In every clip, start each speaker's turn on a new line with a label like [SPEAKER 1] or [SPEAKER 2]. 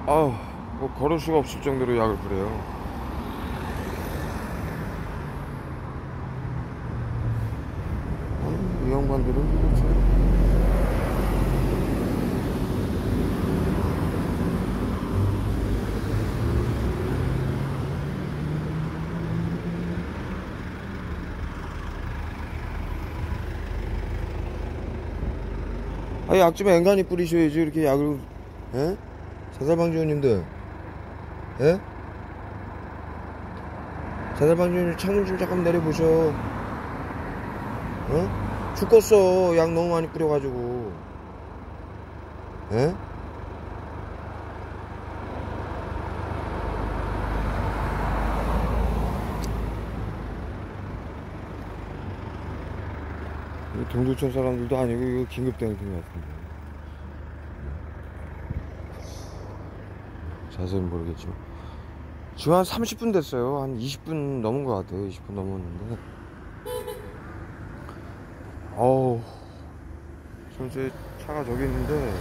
[SPEAKER 1] 뭐 걸을 수가 없을 정도로 약을 뿌려요. 이 양반들은 도대체. 약 좀 앵간히 뿌리셔야지, 이렇게 약을. 예? 자살방지원님들, 예? 자살방지원님 창문 좀 잠깐 내려보셔. 어? 죽겠어, 약 너무 많이 뿌려가지고. 예? 동두천 사람들도 아니고 이거 긴급대응팀 같은데. 자세히는 모르겠지만 지금 한 30분 됐어요. 한 20분 넘은 것 같아요. 20분 넘었는데 전체 차가 저기 있는데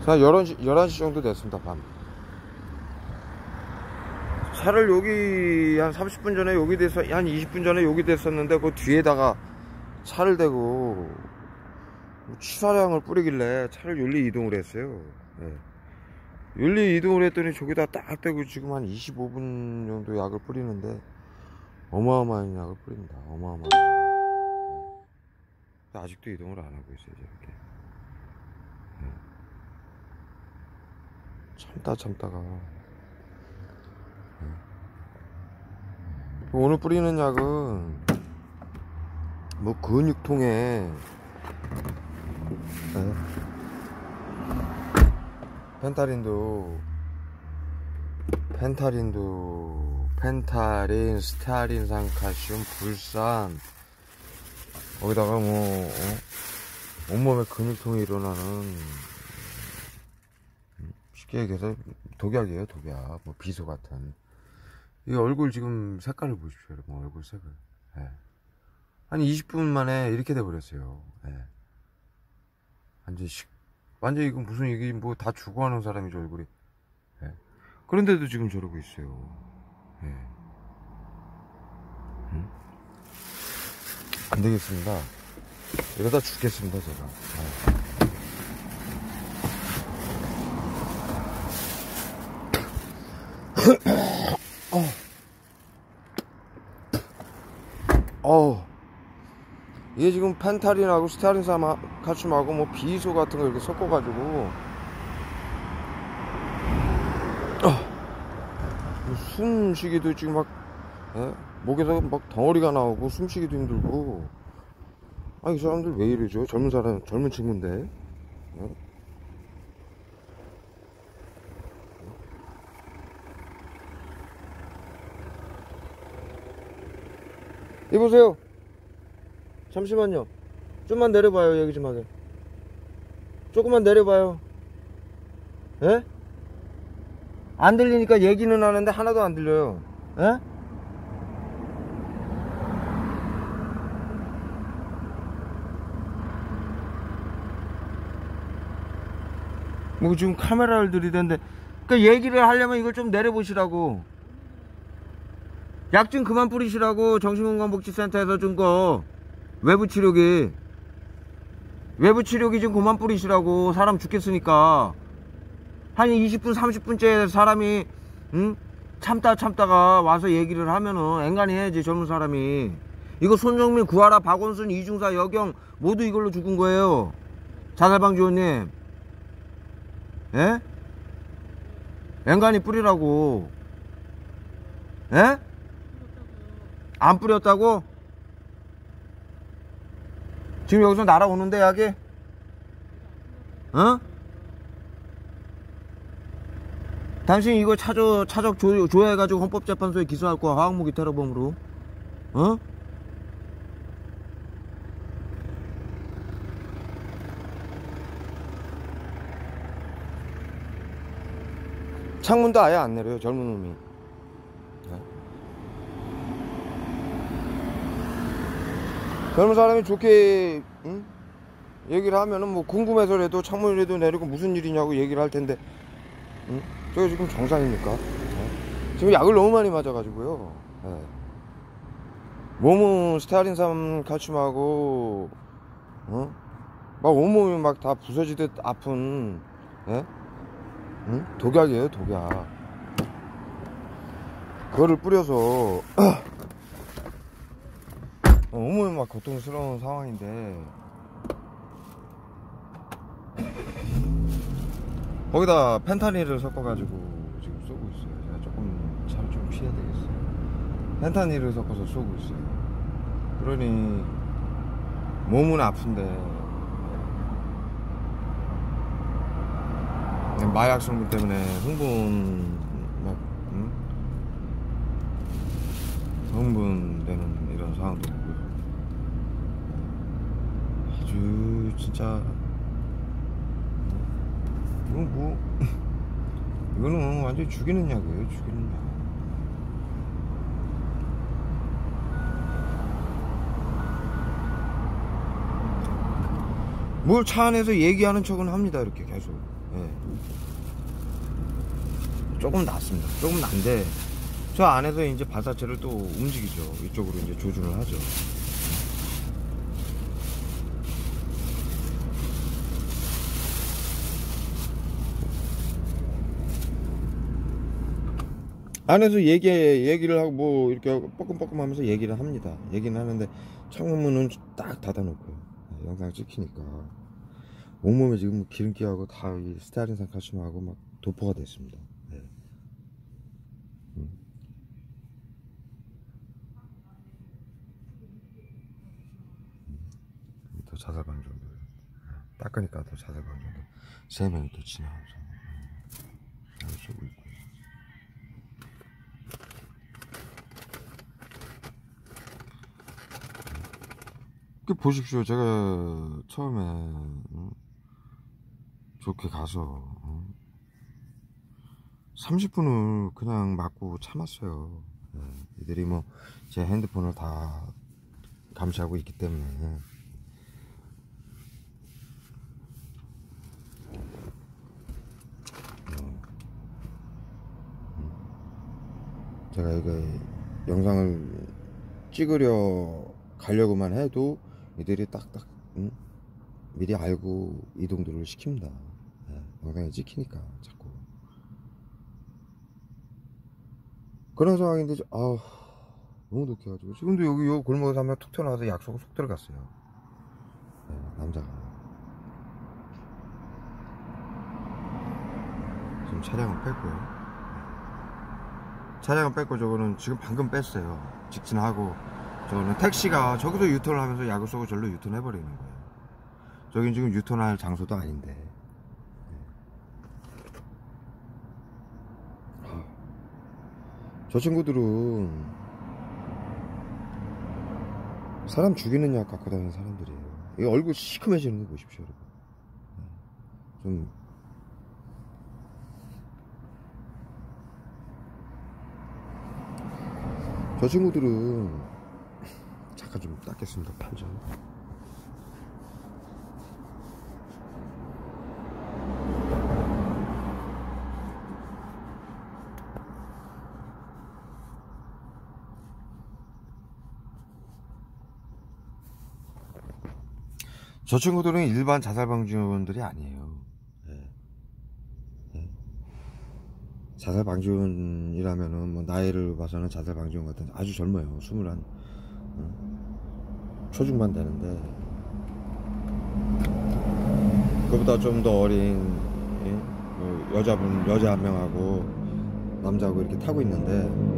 [SPEAKER 1] 한 11시 정도 됐습니다. 밤. 차를 여기 한 30분 전에 여기 돼서 한 20분 전에 여기 됐었는데 그 뒤에다가 차를 대고 취사량을 뿌리길래 차를 윤리 이동을 했어요. 네. 윤리 이동을 했더니 저기다 딱 대고 지금 한 25분 정도 약을 뿌리는데 어마어마한 약을 뿌립니다. 어마어마한. 네. 아직도 이동을 안 하고 있어요. 저렇게. 네. 참다가 오늘 뿌리는 약은 뭐 근육통에 펜타린, 스테아린산, 칼슘, 불산, 거기다가 온몸에 근육통이 일어나는, 쉽게 얘기해서 독약이에요. 독약. 뭐 비소 같은. 이 얼굴 지금 색깔을 보십시오. 여러분, 얼굴 색을. 예. 한 20분 만에 이렇게 돼버렸어요. 예. 완전히 이거 무슨 이게 뭐 다 죽어가는 사람이죠, 얼굴이. 예. 그런데도 지금 저러고 있어요. 예. 안 되겠습니다. 이러다 죽겠습니다, 제가. 이게 지금 펜타린하고 스테아린산, 칼슘하고 뭐 비소 같은 거 이렇게 섞어가지고 숨쉬기도 지금 막 목에서 막 덩어리가 나오고 숨쉬기도 힘들고. 이 사람들 왜 이러죠? 젊은 친구인데. 이보세요. 잠시만요. 좀만 내려봐요. 얘기 좀 하게. 조금만 내려봐요. 예? 안 들리니까 얘기는 하는데 하나도 안 들려요. 예? 뭐 지금 카메라를 들이대는데, 그러니까 얘기를 하려면 이걸 좀 내려보시라고. 약 좀 그만 뿌리시라고. 정신건강복지센터에서 준 거 외부 치료기 좀 그만 뿌리시라고. 사람 죽겠으니까. 한 20분 30분째 사람이 참다가 와서 얘기를 하면은 앵간히 해야지. 젊은 사람이. 이거 손정민, 구하라, 박원순, 이중사, 여경 모두 이걸로 죽은 거예요. 자살방지원님. 예? 앵간히 뿌리라고. 예? 안 뿌렸다고? 지금 여기서 날아오는데 약이? 당신 이거 차적 조회해가지고 헌법재판소에 기소할 거야. 화학무기 테러범으로. 창문도 아예 안 내려요, 젊은 놈이. 젊은 사람이 좋게 응? 얘기를 하면은 뭐 궁금해서라도 창문이라도 내리고 무슨 일이냐고 얘기를 할 텐데, 응? 저게 지금 정상입니까? 지금 약을 너무 많이 맞아가지고요. 예. 몸은 스테아린산 칼슘하고, 어? 막 온몸이 막 다 부서지듯 아픈, 예? 응? 독약이에요, 독약. 그거를 뿌려서 온몸이 막 고통스러운 상황인데, 거기다 펜타닐을 섞어가지고 지금 쏘고 있어요. 제가 조금 차를 좀 피해야 되겠어요. 펜타닐을 섞어서 쏘고 있어요. 그러니 몸은 아픈데 마약 성분 때문에 흥분 막 흥분되는 이런 상황도 있고요. 아주 진짜 이건 뭐 이거는 완전히 죽이는 약이에요. 죽이는 약. 뭘 차 안에서 얘기하는 척은 합니다. 이렇게 계속. 예. 조금 낫습니다. 조금 난데 저 안에서 이제 발사체를 또 움직이죠. 이쪽으로 이제 조준을 하죠. 안에서 얘기를 하고 뭐 이렇게 뻐끔뻐끔 하면서 얘기를 합니다. 얘기는 하는데 창문은 딱 닫아놓고요. 영상 찍히니까 온몸에 지금 기름기하고 다 스테아린산 칼슘하고 막 도포가 됐습니다. 네. 더 자살 방지원들 닦으니까 더 자살 방지원들 3명이 또 지나가서 쏘고 있고. 그 보십시오. 제가 처음에 좋게 가서 30분을 그냥 맞고 참았어요. 네. 이들이 뭐 제 핸드폰을 다 감시하고 있기 때문에. 제가 이게 영상을 찍으려 가려고만 해도 이들이 딱딱 미리 알고 이동들을 시킵니다. 네, 영상이 찍히니까 자꾸. 그런 상황인데 너무 독해가지고 지금도 여기 요 골목에서 한 명 툭 튀어나와서 약속을 속 들어갔어요. 네, 남자가. 지금 차량은 뺐고요. 차량은 뺐고 저거는 지금 방금 뺐어요. 직진하고 저거는 택시가 저기서 유턴을 하면서 약을 쏘고 절로 유턴해버리는 거예요. 저긴 지금 유턴할 장소도 아닌데. 저 친구들은 사람 죽이는 약 갖고 다니는 사람들이에요. 이 얼굴 시커매지는 거 보십시오, 여러분. 좀 저 친구들은 잠깐 좀 닦겠습니다. 팔 좀. 저 친구들은 일반 자살방지원들이 아니에요. 네. 네. 자살방지원이라면은 뭐 나이를 봐서는 자살방지원 같은 아주 젊어요. 21 초중반 되는데 그보다 좀 더 어린 뭐 여자 한 명하고 남자하고 이렇게 타고 있는데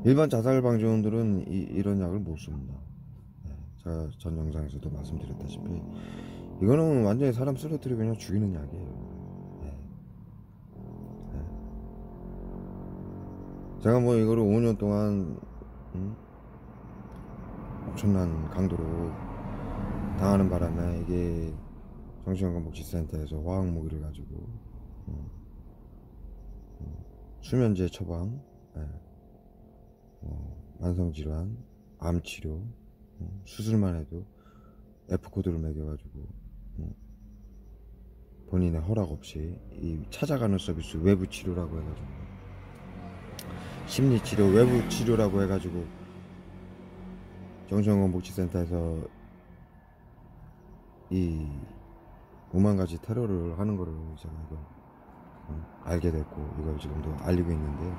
[SPEAKER 1] 일반 자살방지원들은 이런 약을 못 씁니다. 네, 제가 전 영상에서도 말씀드렸다시피 이거는 완전히 사람 쓰러뜨리고 그냥 죽이는 약이에요. 네. 네. 제가 뭐 이거를 5년 동안 엄청난 강도로 당하는 바람에 이게 정신건강복지센터에서 화학무기를 가지고 수면제 처방, 예, 만성질환, 암치료, 수술만 해도 F코드를 매겨가지고 본인의 허락 없이 이 찾아가는 서비스, 외부 치료라고 해가지고 심리치료, 외부 치료라고 해가지고 정신건강복지센터에서 이 오만가지 테러를 하는 거를 제가 이거 알게 됐고, 이걸 지금도 알리고 있는데요.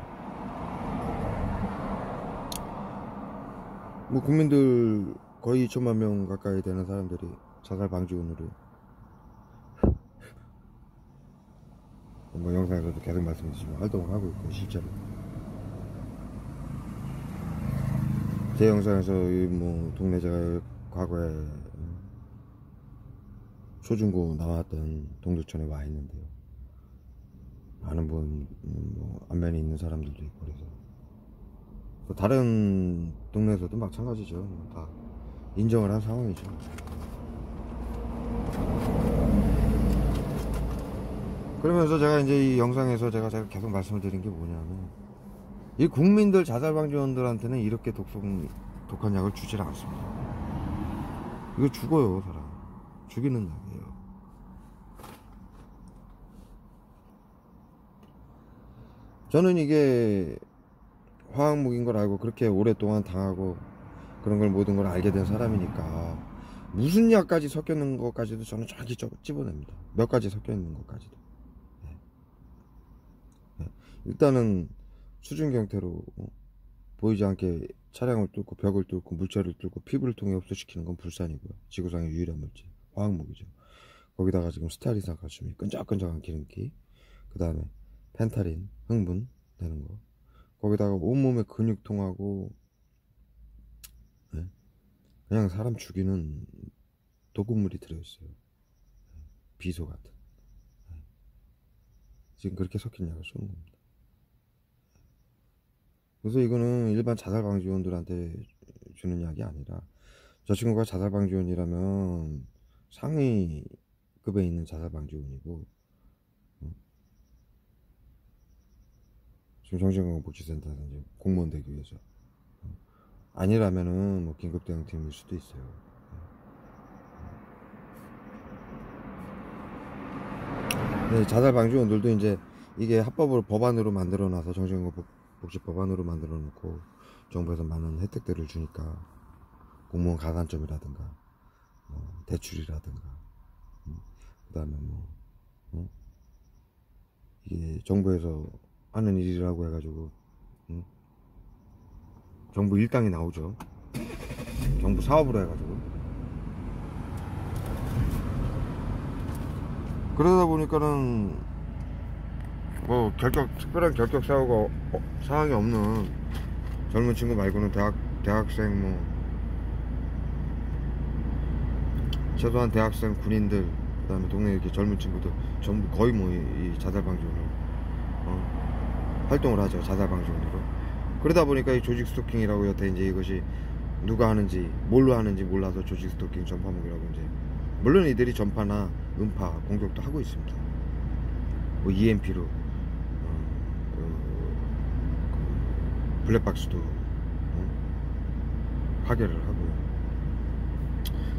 [SPEAKER 1] 뭐 국민들 거의 2천만 명 가까이 되는 사람들이 자살 방지원으로, 뭐 영상에서도 계속 말씀드리지만 활동을 하고 있고, 실제로 제 영상에서 뭐 동네 제가 과거에 초중고 나왔던 동두천에 와 있는데요. 많은 분 뭐 안면이 있는 사람들도 있고, 그래서 또 다른 동네에서도 마찬가지죠. 다 인정을 한 상황이죠. 그러면서 제가 이제 이 영상에서 제가 계속 말씀을 드린 게 뭐냐면, 이 국민들 자살방지원들한테는 이렇게 독한 약을 주질 않습니다. 이거 죽어요, 사람. 죽이는 약이에요. 저는 이게 화학무기인 걸 알고 그렇게 오랫동안 당하고 그런 걸 모든 걸 알게 된 사람이니까 무슨 약까지 섞여 있는 것까지도 저는 정확히 집어냅니다. 몇 가지 섞여 있는 것까지도. 네. 네. 일단은 수증경태로 보이지 않게 차량을 뚫고 벽을 뚫고 물체를 뚫고 피부를 통해 흡수시키는 건 불산이고요. 지구상의 유일한 물질, 화학무기죠. 거기다가 지금 스타일리산 칼슘이 끈적끈적한 기름기, 그 다음에 펜타린, 흥분 되는 거, 거기다가 온몸에 근육통하고, 네? 그냥 사람 죽이는 독극물이 들어있어요. 비소 같은. 네. 지금 그렇게 섞인 약을 쏘는 겁니다. 그래서 이거는 일반 자살방지원들한테 주는 약이 아니라, 저 친구가 자살방지원이라면 상위급에 있는 자살방지원이고, 지금 정신건강복지센터에서 이제 공무원 되기 위해서, 아니라면은 뭐 긴급대응팀일 수도 있어요. 네, 자살방지원들도 이제 이게 합법으로 법안으로 만들어 놔서, 정신건강복지 법안으로 만들어 놓고 정부에서 많은 혜택들을 주니까, 공무원 가산점이라든가 대출이라든가, 그 다음에 이게 정부에서 하는 일이라고 해가지고 정부 일당이 나오죠. 정부 사업으로 해가지고. 그러다 보니까는 뭐 특별한 결격 사항이 없는 젊은 친구 말고는 대학생, 뭐 최소한 대학생, 군인들, 그 다음에 동네 이렇게 젊은 친구들 전부 거의 뭐 이 자살방지원으로 활동을 하죠. 자살방지원으로. 그러다 보니까 이 조직 스토킹이라고, 여태 이제 이것이 누가 하는지 뭘로 하는지 몰라서 조직 스토킹, 전파목이라고, 이제 물론 이들이 전파나 음파 공격도 하고 있습니다. 뭐 EMP로 블랙박스도 파괴를 하고요.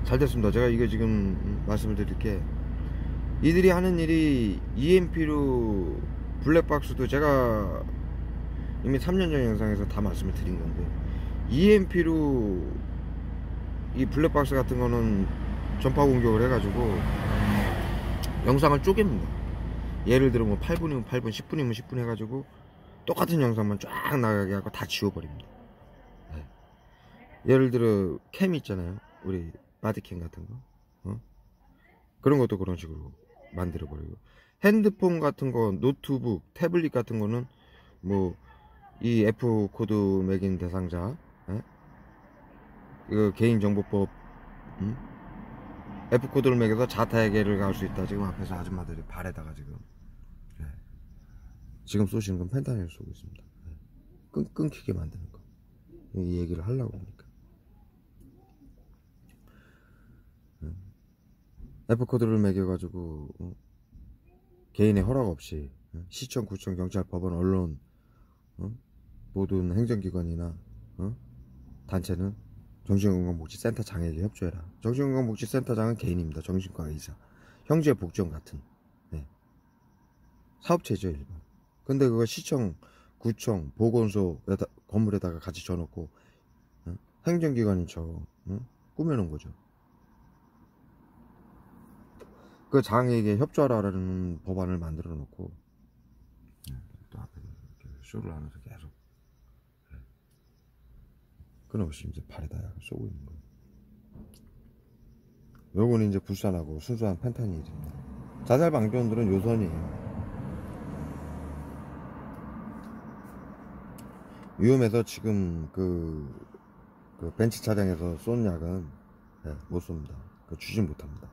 [SPEAKER 1] 잘 됐습니다. 제가 이게 지금 말씀을 드릴 게, 이들이 하는 일이 EMP로 블랙박스도, 제가 이미 3년 전 영상에서 다 말씀을 드린 건데, EMP로 이 블랙박스 같은 거는 전파 공격을 해가지고 영상을 쪼갭니다. 예를 들어 뭐 8분이면 8분, 10분이면 10분 해가지고 똑같은 영상만 쫙 나가게 하고 다 지워버립니다. 네. 예를 들어 캠 있잖아요, 우리 바디캠 같은 거, 그런 것도 그런 식으로 만들어버리고, 핸드폰 같은 거, 노트북, 태블릿 같은 거는 뭐 이 F코드 매긴 대상자, 이거 개인정보법, F코드를 매겨서 자타해결을 갈 수 있다. 지금 앞에서 아줌마들이 발에다가 지금 쏘시는 건 펜타닐을 쏘고 있습니다. 끊기게 만드는 거. 이 얘기를 하려고 하니까. F코드를 매겨가지고 개인의 허락 없이 시청, 구청, 경찰, 법원, 언론 모든 행정기관이나 단체는 정신건강복지센터장에게 협조해라. 정신건강복지센터장은 개인입니다. 정신과 의사, 형제 복지원 같은 사업체죠, 일반. 근데 그거 시청, 구청, 보건소 건물에다가 같이 줘놓고 행정기관인 척 꾸며놓은 거죠. 그 장에게 협조하라는 법안을 만들어 놓고 또 앞에 이렇게 쇼를 하면서 계속 끊임없이 이제 발에다 쏘고 있는 거예요. 요거는 이제 불산하고 순수한 펜타닐입니다. 자살 방지원들은 요선이에요. 위험해서 지금 그 벤치 차량에서 쏜 약은 못 쏩니다. 주진 못합니다.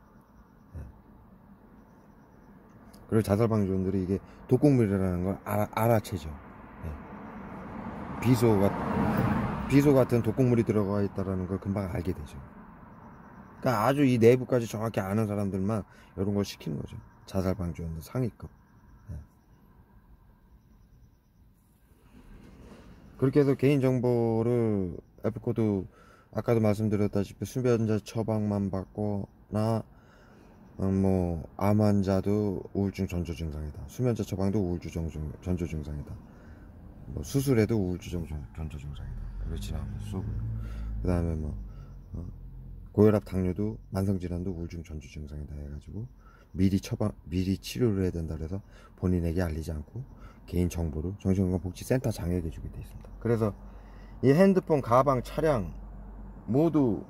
[SPEAKER 1] 그리고 자살 방지원들이 이게 독극물이라는 걸 알아채죠. 비소 같은 독극물이 들어가 있다는 걸 금방 알게 되죠. 그러니까 아주 이 내부까지 정확히 아는 사람들만 이런 걸 시키는 거죠. 자살 방지원들 상위급. 그렇게 해서 개인정보를 F코드 아까도 말씀드렸다시피 수면제 처방만 받거나 뭐 암 환자도 우울증 전조 증상이다. 수면제 처방도 우울증 전조 증상이다. 뭐 수술에도 우울증 전조 증상이다. 그렇지 않으면 쏘고요. 그 다음에 뭐 고혈압 당뇨도 만성질환도 우울증 전조 증상이다 해가지고 미리 치료를 해야 된다 그래서 본인에게 알리지 않고 개인 정보를 정신건강복지센터장에게 주게 되어 있습니다. 그래서 이 핸드폰, 가방, 차량 모두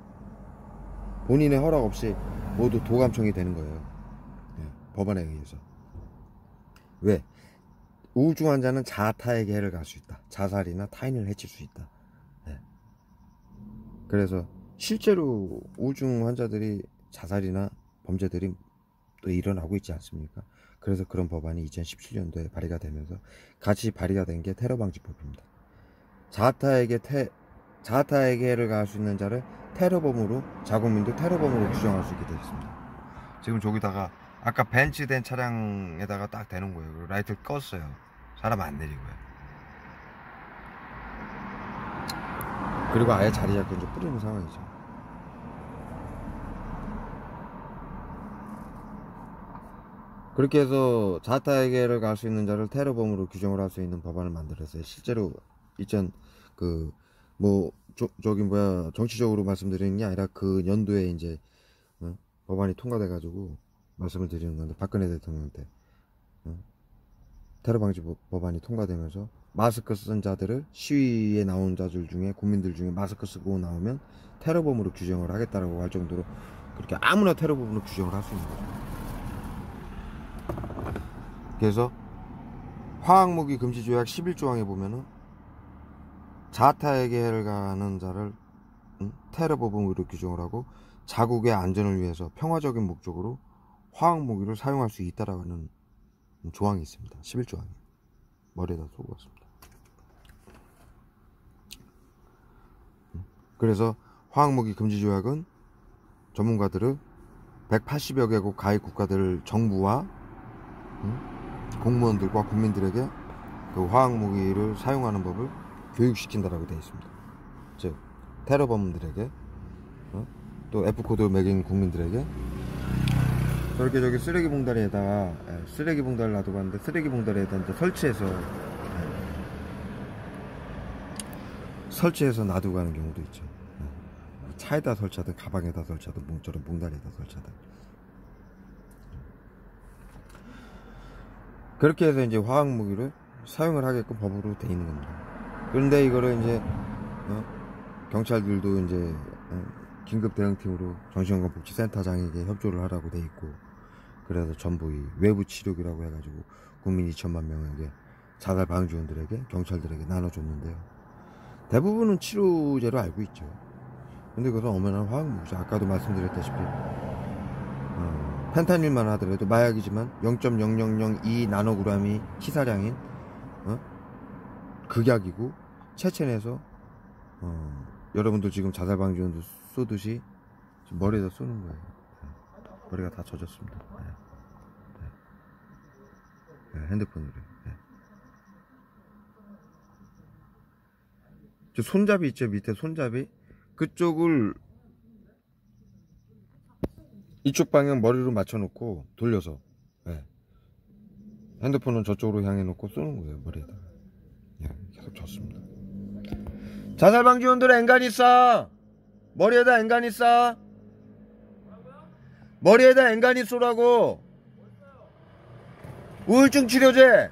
[SPEAKER 1] 본인의 허락 없이 모두 도감청이 되는 거예요. 법원에 의해서. 왜? 우울증 환자는 자타에게 해를 가할 수 있다. 자살이나 타인을 해칠 수 있다. 그래서 실제로 우울증 환자들이 자살이나 범죄들이 또 일어나고 있지 않습니까? 그래서 그런 법안이 2017년도에 발의가 되면서 같이 발의가 된 게 테러방지법입니다. 자타에게 해를 가할 수 있는 자를 테러범으로, 자국민도 테러범으로 규정할 수 있게 되어 있습니다. 지금 저기다가 아까 벤치된 차량에다가 딱 대놓은 거예요. 그리고 라이트를 껐어요. 사람 안 내리고요. 그리고 아예 자리 잡고 이제 뿌리는 상황이죠. 그렇게 해서 자타에게를 갈 수 있는 자를 테러범으로 규정을 할 수 있는 법안을 만들었어요. 실제로 정치적으로 말씀드리는 게 아니라 그 연도에 이제 법안이 통과돼 가지고 말씀을 드리는 건데, 박근혜 대통령 때 테러방지 법안이 통과되면서 마스크 쓴 자들을, 시위에 나온 자들 중에, 국민들 중에 마스크 쓰고 나오면 테러범으로 규정을 하겠다라고 할 정도로 그렇게 아무나 테러범으로 규정을 할 수 있는 거죠. 그래서 화학무기 금지조약 11조항에 보면은 자타에게 해를 가하는 자를 테러범으로 규정을 하고, 자국의 안전을 위해서 평화적인 목적으로 화학무기를 사용할 수 있다라는 조항이 있습니다. 11조항이. 머리에다 쏘고 왔습니다. 그래서 화학무기 금지조약은 전문가들을 180여 개국 가입 국가들 정부와 공무원들과 국민들에게 그 화학무기를 사용하는 법을 교육시킨다라고 되어 있습니다. 즉 테러범들에게 또 F코드 매긴 국민들에게 저렇게 저기 쓰레기 봉다리에다가 쓰레기 봉다리를 놔두고 갔는데, 쓰레기 봉다리에다 이제 설치해서 놔두고 가는 경우도 있죠. 차에다 설치하든 가방에다 설치하든 저런 봉다리에다 설치하든. 그렇게 해서 이제 화학무기를 사용을 하게끔 법으로 돼 있는 겁니다. 그런데 이거를 이제 경찰들도 이제 긴급 대응팀으로 정신건강복지센터장에게 협조를 하라고 돼 있고, 그래서 전부 이 외부 치료기라고 해가지고 국민 2천만 명에게, 자살 방지원들에게, 경찰들에게 나눠줬는데요. 대부분은 치료제로 알고 있죠. 근데 그것은 엄연한 화학무기죠. 아까도 말씀드렸다시피 펜타닐만 하더라도 마약이지만 0.0002 나노그램이 치사량인 극약이고, 체첸에서 여러분들 지금 자살방지원도 쏘듯이 머리에다 쏘는 거예요. 머리가 다 젖었습니다. 핸드폰으로. 저 손잡이 있죠, 밑에 손잡이. 그쪽을 이쪽 방향 머리로 맞춰놓고 돌려서 핸드폰은 저쪽으로 향해 놓고 쏘는 거예요, 머리에다가. 계속 졌습니다. 자살방지원들 앵간 있어. 머리에다 앵간 있어. 머리에다 앵간히 쏘라고. 우울증 치료제.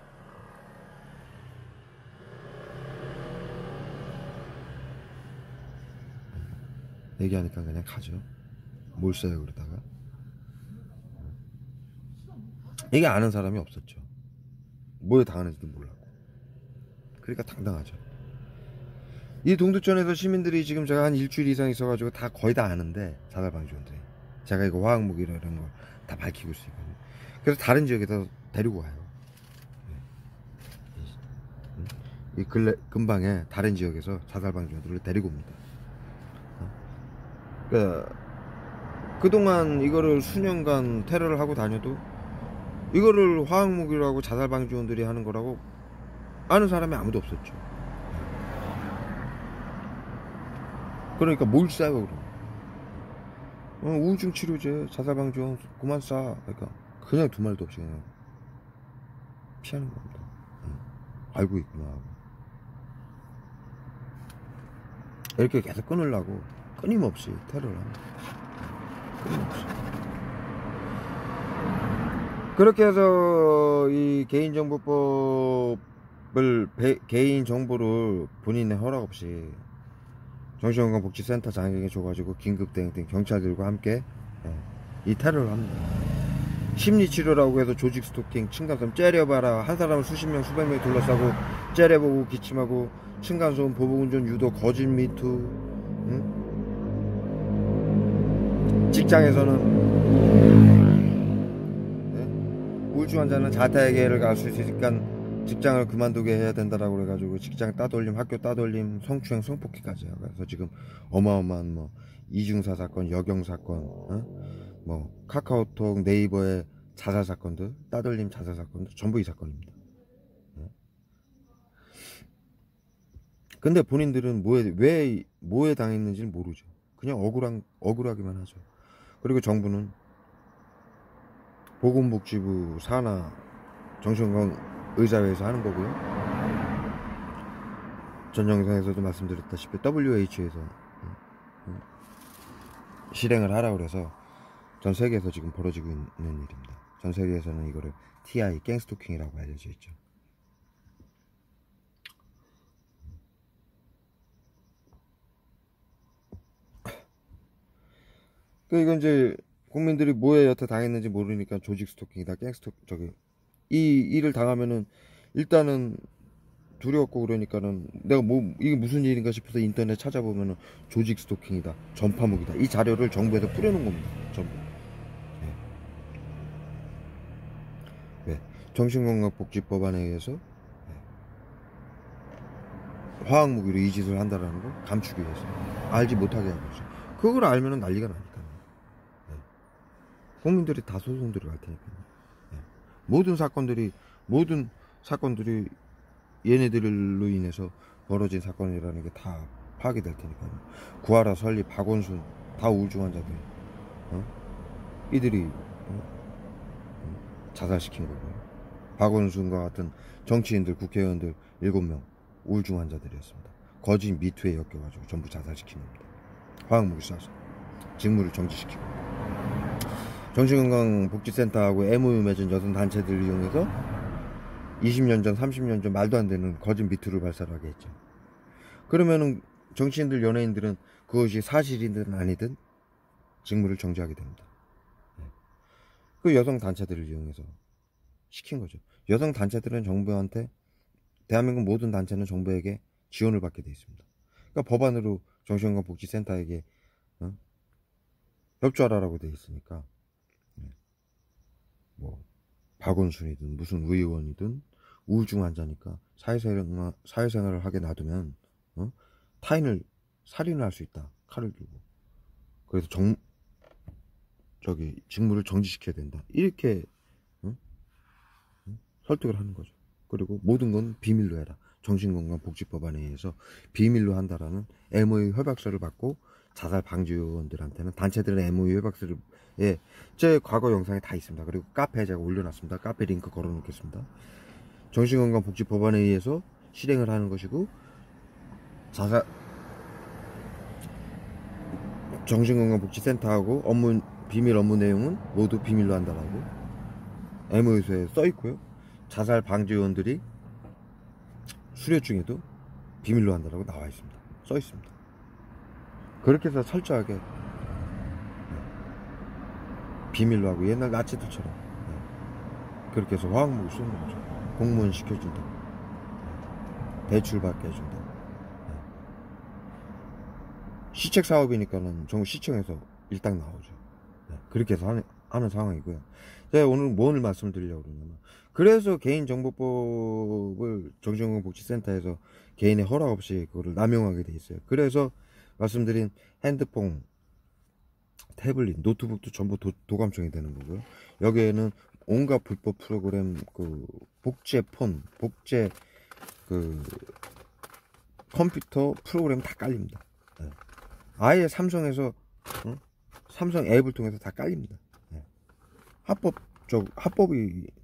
[SPEAKER 1] 얘기하니까 그냥 가죠. 뭘 써요 그러다가. 이게 아는 사람이 없었죠. 뭐에 당하는지도 몰랐고. 그러니까 당당하죠. 이 동두천에서 시민들이 지금 제가 한 일주일 이상 있어가지고 다 거의 다 아는데, 자살방지원들이 제가 이거 화학무기라 이런 걸 다 밝히고 있으니까요. 그래서 다른 지역에서 데리고 와요. 이 근방에 다른 지역에서 자살방지원들을 데리고 옵니다. 그러니까 그동안 이거를 수년간 테러를 하고 다녀도 이거를 화학무기라고 자살방지원들이 하는 거라고 아는 사람이 아무도 없었죠. 그러니까 뭘 싸요 그럼? 우울증 치료제, 자살방지원 그만 싸. 그러니까 그냥 두 말도 없이 그냥 피하는 겁니다. 알고 있구나 하고. 이렇게 계속 끊으려고 끊임없이 테러를 합니다. 끊임없이. 그렇게 해서 이 개인정보법을 개인정보를 본인의 허락 없이 정신건강복지센터 장에게 줘가지고 긴급대응팀 경찰들과 함께 이 테러를 합니다. 심리치료라고 해서 조직 스토킹, 층간소음 째려봐라. 한 사람을 수십 명 수백 명이 둘러싸고 째려보고 기침하고 층간소음, 보복운전, 유도, 거짓 미투. 직장에서는 우울증 환자는 자타해결을 갈 수 있으니까 직장을 그만두게 해야 된다라고 그래가지고 직장 따돌림, 학교 따돌림, 성추행, 성폭행까지 해요. 그래서 지금 어마어마한 뭐 이중사 사건, 여경 사건, 뭐 카카오톡, 네이버의 자살 사건들, 따돌림 자살 사건들 전부 이 사건입니다. 근데 본인들은 왜 뭐에 당했는지는 모르죠. 그냥 억울하기만 하죠. 그리고 정부는 보건복지부 산하 정신건강 의사회에서 하는 거고요. 전 영상에서도 말씀드렸다시피 WHO에서 실행을 하라고 그래서 전 세계에서 지금 벌어지고 있는 일입니다. 전 세계에서는 이거를 TI, 갱스토킹이라고 알려져 있죠. 이건 이제 국민들이 뭐에 여태 당했는지 모르니까 조직 스토킹이다, 이 일을 당하면은 일단은 두려웠고 그러니까는 내가 뭐 이게 무슨 일인가 싶어서 인터넷 찾아보면은 조직 스토킹이다, 전파무기다, 이 자료를 정부에서 뿌려놓은 겁니다. 전부. 정신건강복지법안에 의해서 화학무기로 이 짓을 한다라는 거 감추기 위해서 알지 못하게 하고 있어요. 그걸 알면은 난리가 나니까요. 국민들이 다 소송 들어갈 테니까요. 모든 사건들이 얘네들로 인해서 벌어진 사건이라는 게 다 파악이 될 테니까요. 구하라, 설리, 박원순 다 우울증 환자들, 이들이 자살시킨 거고요. 박원순과 같은 정치인들, 국회의원들 7명 우울증 환자들이었습니다. 거짓 미투에 엮여가지고 전부 자살시킨 겁니다. 화학무기 쏴서 직무를 정지시키고. 정신건강복지센터하고 MOU 맺은 여성 단체들을 이용해서 20년 전, 30년 전 말도 안 되는 거짓 미투를 발설하게 했죠. 그러면은 정치인들, 연예인들은 그것이 사실이든 아니든 직무를 정지하게 됩니다. 그 여성 단체들을 이용해서 시킨 거죠. 여성 단체들은 정부한테, 대한민국 모든 단체는 정부에게 지원을 받게 돼 있습니다. 그러니까 법안으로 정신건강복지센터에게 협조하라고 돼 있으니까 뭐 박원순이든 무슨 의원이든 우울증 환자니까 사회생활을 하게 놔두면 타인을 살인을 할 수 있다, 칼을 들고. 그래서 직무를 정지시켜야 된다. 이렇게 설득을 하는 거죠. 그리고 모든 건 비밀로 해라. 정신건강복지법안에 의해서 비밀로 한다라는 MOU 협약서를 받고 자살 방지요원들한테는 단체들은 MOU 협약서를 제 과거 영상에 다 있습니다. 그리고 카페에 제가 올려놨습니다. 카페 링크 걸어 놓겠습니다. 정신건강복지법안에 의해서 실행을 하는 것이고 정신건강복지센터하고 비밀 업무 내용은 모두 비밀로 한다라고 MOU서에 써 있고요. 자살 방지요원들이 수료 중에도 비밀로 한다라고 나와 있습니다. 써 있습니다. 그렇게 해서 철저하게 비밀로 하고 옛날 나치들처럼 그렇게 해서 화학무기 쏘는 거죠. 공무원 시켜준다. 대출 받게 해준다. 시책 사업이니까는 전국 시청에서 일당 나오죠. 그렇게 해서 하는 상황이고요. 제가 오늘 뭘 말씀드리려고 그러냐면, 그래서 개인정보법을 정신건강복지센터에서 개인의 허락 없이 그거를 남용하게 돼 있어요. 그래서 말씀드린 핸드폰, 태블릿, 노트북도 전부 도감청이 되는 거고요. 여기에는 온갖 불법 프로그램, 복제 컴퓨터 프로그램 다 깔립니다. 아예 삼성에서 삼성 앱을 통해서 다 깔립니다.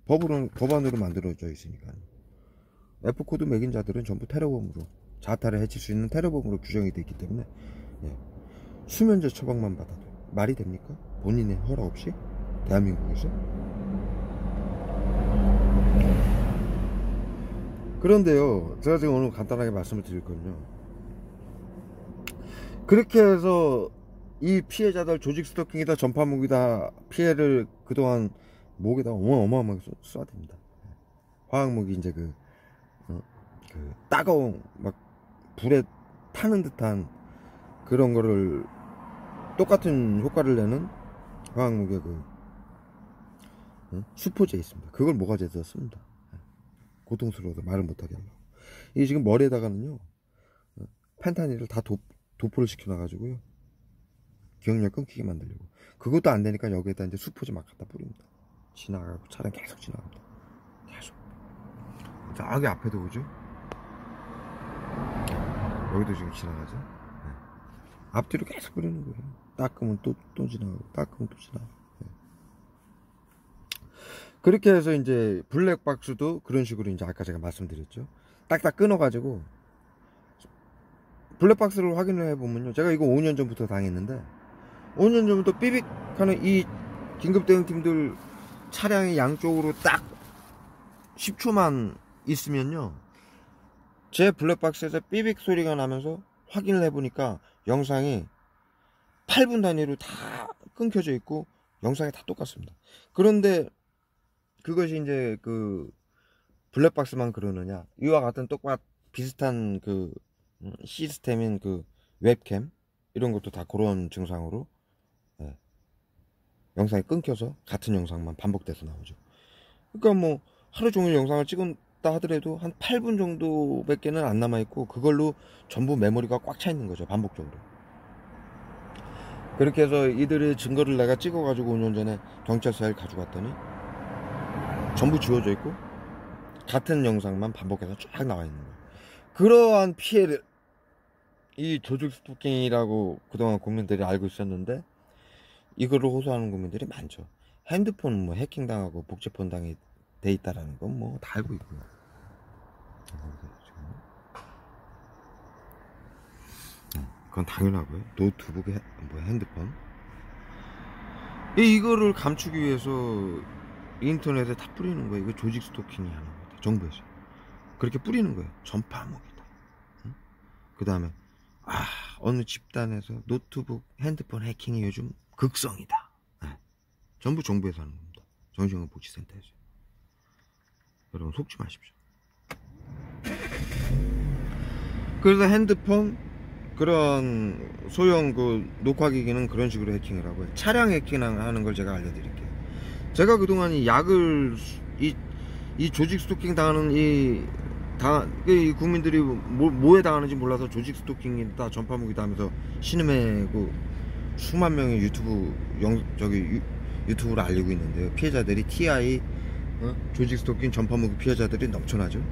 [SPEAKER 1] 법안으로 만들어져 있으니까. F코드 매긴 자들은 전부 테러범으로, 자타를 해칠 수 있는 테러범으로 규정이 되어 있기 때문에 수면제 처방만 받아도 말이 됩니까? 본인의 허락 없이 대한민국에서. 그런데요, 제가 지금 오늘 간단하게 말씀을 드릴 거는요, 그렇게 해서 이 피해자들 조직 스토킹이다, 전파무기다, 피해를 그동안 목에다 어마어마하게 쏴댑니다. 화학무기 이제 따가운 막 불에 타는 듯한 그런 거를 똑같은 효과를 내는 화학무기의 수포제 있습니다. 그걸 모가지에서 씁니다. 고통스러워서 말을 못하게 하려고. 이게 지금 머리에다가는요, 펜타닐을 다 도포를 시켜놔가지고요, 기억력 끊기게 만들려고. 그것도 안 되니까 여기에다 이제 수포제 막 갖다 뿌립니다. 지나가고 차량 계속 지나갑니다. 계속. 저기 앞에도 오죠? 여기도 지금 지나가죠? 앞뒤로 계속 뿌리는 거예요. 닦으면 또 지나가고, 닦으면 또 지나가고. 그렇게 해서 이제 블랙박스도 그런 식으로 이제 아까 제가 말씀드렸죠. 딱딱 끊어가지고, 블랙박스를 확인을 해보면요, 제가 이거 5년 전부터 당했는데, 5년 전부터 삐빅 하는 이 긴급대응팀들 차량의 양쪽으로 딱 10초만 있으면요, 제 블랙박스에서 삐빅 소리가 나면서 확인을 해보니까 영상이 8분 단위로 다 끊겨져 있고 영상이 다 똑같습니다. 그런데 그것이 이제 블랙박스만 그러느냐, 이와 같은 비슷한 시스템인 웹캠 이런 것도 다 그런 증상으로 영상이 끊겨서 같은 영상만 반복돼서 나오죠. 그러니까 뭐 하루 종일 영상을 찍었다 하더라도 한 8분 정도밖에는 안 남아있고, 그걸로 전부 메모리가 꽉 차 있는 거죠, 반복적으로. 그렇게 해서 이들의 증거를 내가 찍어가지고 5년 전에 경찰서에 가져갔더니 전부 지워져 있고 같은 영상만 반복해서 쫙 나와 있는 거예요. 그러한 피해를 이 조직 스토킹이라고 그동안 국민들이 알고 있었는데, 이거를 호소하는 국민들이 많죠. 핸드폰 해킹당하고 복제폰 당해 돼 있다라는 건 다 알고 있고요. 그건 당연하고요. 노트북, 핸드폰. 이거를 감추기 위해서 인터넷에 다 뿌리는 거예요. 이거 조직 스토킹이 하는 거다. 정부에서 그렇게 뿌리는 거예요. 전파무기다. 그 다음에 어느 집단에서 노트북, 핸드폰 해킹이 요즘 극성이다. 전부 정부에서 하는 겁니다. 정신건강복지센터에서. 여러분 속지 마십시오. 그래서 핸드폰, 그런 소형 녹화기기는 그런 식으로 해킹을 하고요. 차량 해킹하는 걸 제가 알려드릴게요. 제가 그동안 이 조직 스토킹 당하는 이 국민들이 뭐에 당하는지 몰라서 조직 스토킹이다, 전파무기다 하면서 신음해고 수만 명의 유튜브로 알리고 있는데요. 피해자들이 TI, 조직 스토킹, 전파무기 피해자들이 넘쳐나죠.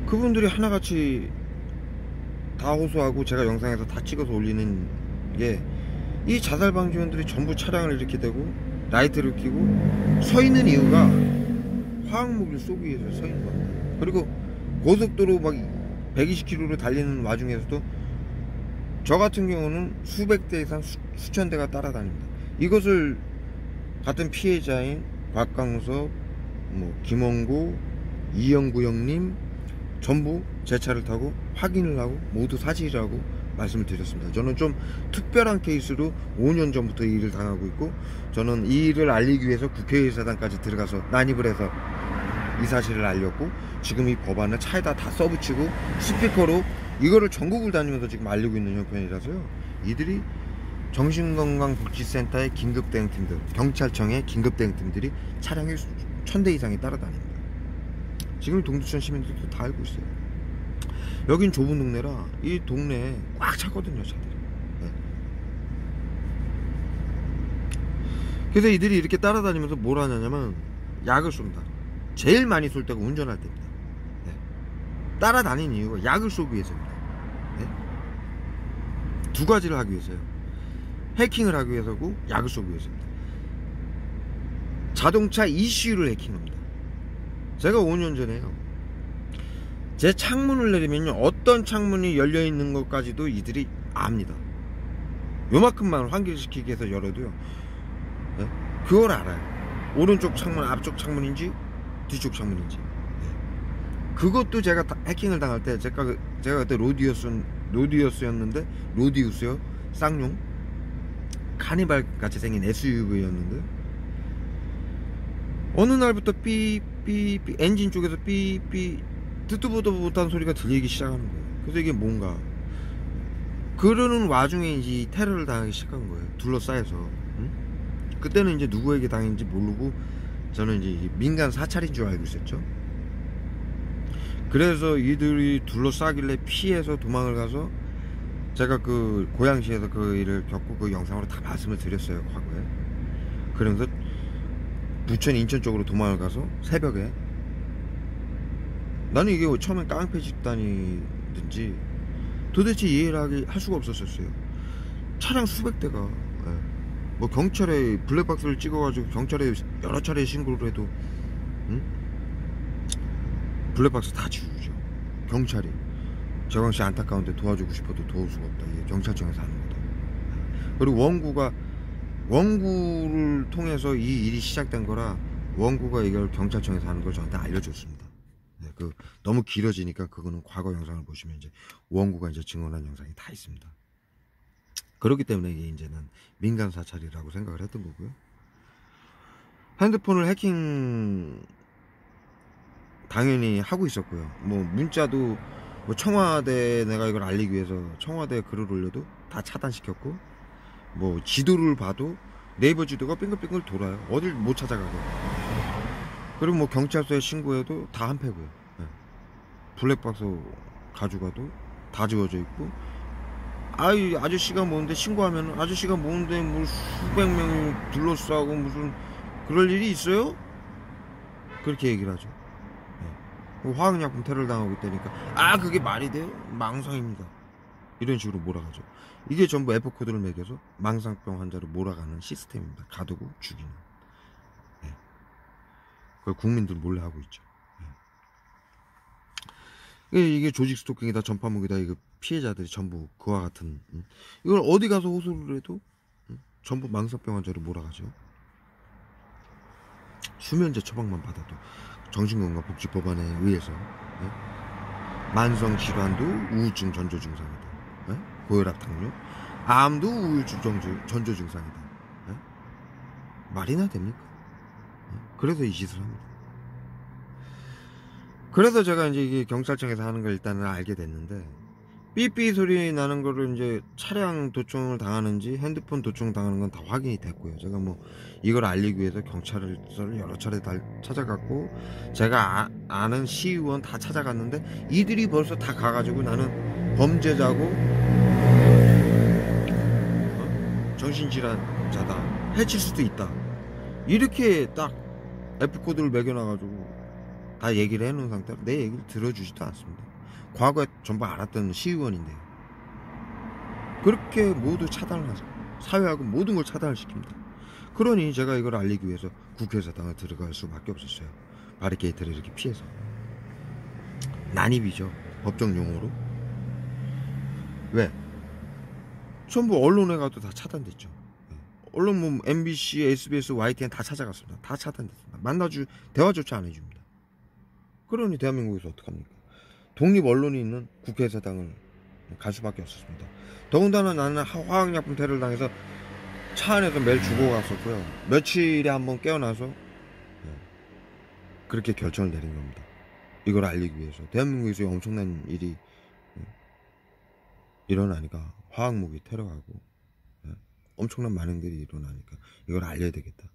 [SPEAKER 1] 그분들이 하나같이 다 호소하고 제가 영상에서 다 찍어서 올리는 게, 이 자살방지원들이 전부 차량을 이렇게 대고 라이트를 켜고 서 있는 이유가 화학무기를 쏘기 위해서 서 있는 겁니다. 그리고 고속도로 막 120km로 달리는 와중에서도 저 같은 경우는 수백 대 이상 수천 대가 따라다닙니다. 이것을 같은 피해자인 곽강섭, 김원구, 이영구 형님 전부 제 차를 타고 확인을 하고 모두 사실이라고 말씀을 드렸습니다. 저는 좀 특별한 케이스로 5년 전부터 이 일을 당하고 있고, 저는 이 일을 알리기 위해서 국회의사당까지 들어가서 난입을 해서 이 사실을 알렸고, 지금 이 법안을 차에다 다 써붙이고 스피커로 이거를 전국을 다니면서 지금 알리고 있는 형편이라서요. 이들이 정신건강복지센터의 긴급대응팀들, 경찰청의 긴급대응팀들이 차량이 1000대 이상이 따라다닙니다. 지금 동두천 시민들도 다 알고 있어요. 여긴 좁은 동네라 이 동네에 꽉 찼거든요, 차들이. 네. 그래서 이들이 이렇게 따라다니면서 뭘 하냐면 약을 쏜다. 제일 많이 쏠 때가 운전할 때입니다. 네. 따라다니는 이유가 약을 쏘기 위해서입니다. 네. 두 가지를 하기 위해서요. 해킹을 하기 위해서고 약을 쏘기 위해서입니다. 자동차 ECU를 해킹합니다. 제가 5년 전에요, 제 창문을 내리면요, 어떤 창문이 열려있는 것까지도 이들이 압니다. 요만큼만 환기시키기 위해서 열어도요, 네? 그걸 알아요. 오른쪽 창문, 앞쪽 창문인지 뒤쪽 창문인지. 네. 그것도 제가 해킹을 당할 때, 제가 그때 로디우스였는데, 로디우스요, 쌍용 카니발 같이 생긴 SUV였는데, 어느 날부터 삐삐삐 엔진 쪽에서 삐삐 듣도 보도 못한 소리가 들리기 시작하는 거예요. 그래서 이게 뭔가, 그러는 와중에 이제 테러를 당하기 시작한 거예요. 둘러싸여서. 응? 그때는 이제 누구에게 당했는지 모르고 저는 이제 민간 사찰인 줄 알고 있었죠. 그래서 이들이 둘러싸길래 피해서 도망을 가서, 제가 그 고양시에서 그 일을 겪고 그 영상으로 다 말씀을 드렸어요, 과거에. 그러면서 부천, 인천 쪽으로 도망을 가서 새벽에, 나는 이게 처음엔 깡패 집단이든지 도대체 이해를 할 수가 없었어요. 차량 수백 대가, 뭐 경찰에 블랙박스를 찍어가지고 경찰에 여러 차례 신고를 해도, 응? 블랙박스 다 지우죠. 경찰이. 저강씨 안타까운데 도와주고 싶어도 도울 수가 없다. 이게 경찰청에서 하는 거다. 그리고 원구를 통해서 이 일이 시작된 거라, 원구가 이걸 경찰청에서 하는 걸 저한테 알려줬습니다. 네, 너무 길어지니까 그거는 과거 영상을 보시면 이제 원구가 이제 증언한 영상이 다 있습니다. 그렇기 때문에 이게 이제는 민간 사찰이라고 생각을 했던 거고요. 핸드폰을 해킹 당연히 하고 있었고요. 뭐 문자도, 뭐 청와대, 내가 이걸 알리기 위해서 청와대에 글을 올려도 다 차단시켰고, 뭐 지도를 봐도 네이버 지도가 빙글빙글 돌아요. 어딜 못 찾아가고. 그리고 뭐 경찰서에 신고해도 다 한패고요. 네. 블랙박스 가져가도 다 지워져 있고, 아저씨가 뭔데 신고하면, 아저씨가 뭔데 뭐 수백 명이 둘러싸고 무슨 그럴 일이 있어요? 그렇게 얘기를 하죠. 네. 화학약품 테러를 당하고 있다니까, 그게 말이 돼요? 망상입니다. 이런 식으로 몰아가죠. 이게 전부 F코드를 매겨서 망상병 환자를 몰아가는 시스템입니다. 가두고 죽이는. 네. 그걸 국민들 몰래 하고 있죠. 네. 이게 조직 스토킹이다, 전파무기다, 이거 피해자들이 전부 그와 같은, 이걸 어디 가서 호소를 해도 전부 망상병 환자를 몰아가죠. 수면제 처방만 받아도 정신건강복지법안에 의해서, 네? 만성질환도 우울증 전조 증상이다. 네? 고혈압, 당뇨, 암도 우울증 전조 증상이다. 네? 말이나 됩니까? 네? 그래서 이 짓을 합니다. 그래서 제가 이제 이게 경찰청에서 하는 걸 일단은 알게 됐는데, 삐삐 소리 나는 거를 이제 차량 도청을 당하는지 핸드폰 도청 당하는 건 다 확인이 됐고요. 제가 뭐 이걸 알리기 위해서 경찰서를 여러 차례 찾아갔고, 제가 아는 시의원 다 찾아갔는데, 이들이 벌써 다 가가지고 나는 범죄자고 정신질환자다, 해칠 수도 있다, 이렇게 딱 F코드를 매겨놔가지고 다 얘기를 해놓은 상태로 내 얘기를 들어주지도 않습니다. 과거에 전부 알았던 시의원인데요. 그렇게 모두 차단을 하죠. 사회하고 모든 걸 차단을 시킵니다. 그러니 제가 이걸 알리기 위해서 국회의사당에 들어갈 수밖에 없었어요. 바리케이트를 이렇게 피해서. 난입이죠, 법정 용어로. 왜? 전부 언론에 가도 다 차단됐죠. 언론 뭐 MBC, SBS, YTN 다 찾아갔습니다. 다 차단됐습니다. 대화조차 안 해줍니다. 그러니 대한민국에서 어떡합니까? 독립 언론이 있는 국회의사당을 갈 수밖에 없었습니다. 더군다나 나는 화학약품 테러를 당해서 차 안에서 매일 죽어갔었고요. 며칠에 한번 깨어나서 그렇게 결정을 내린 겁니다. 이걸 알리기 위해서. 대한민국에서 엄청난 일이 일어나니까, 화학무기 테러하고 엄청난 많은 일이 일어나니까 이걸 알려야 되겠다.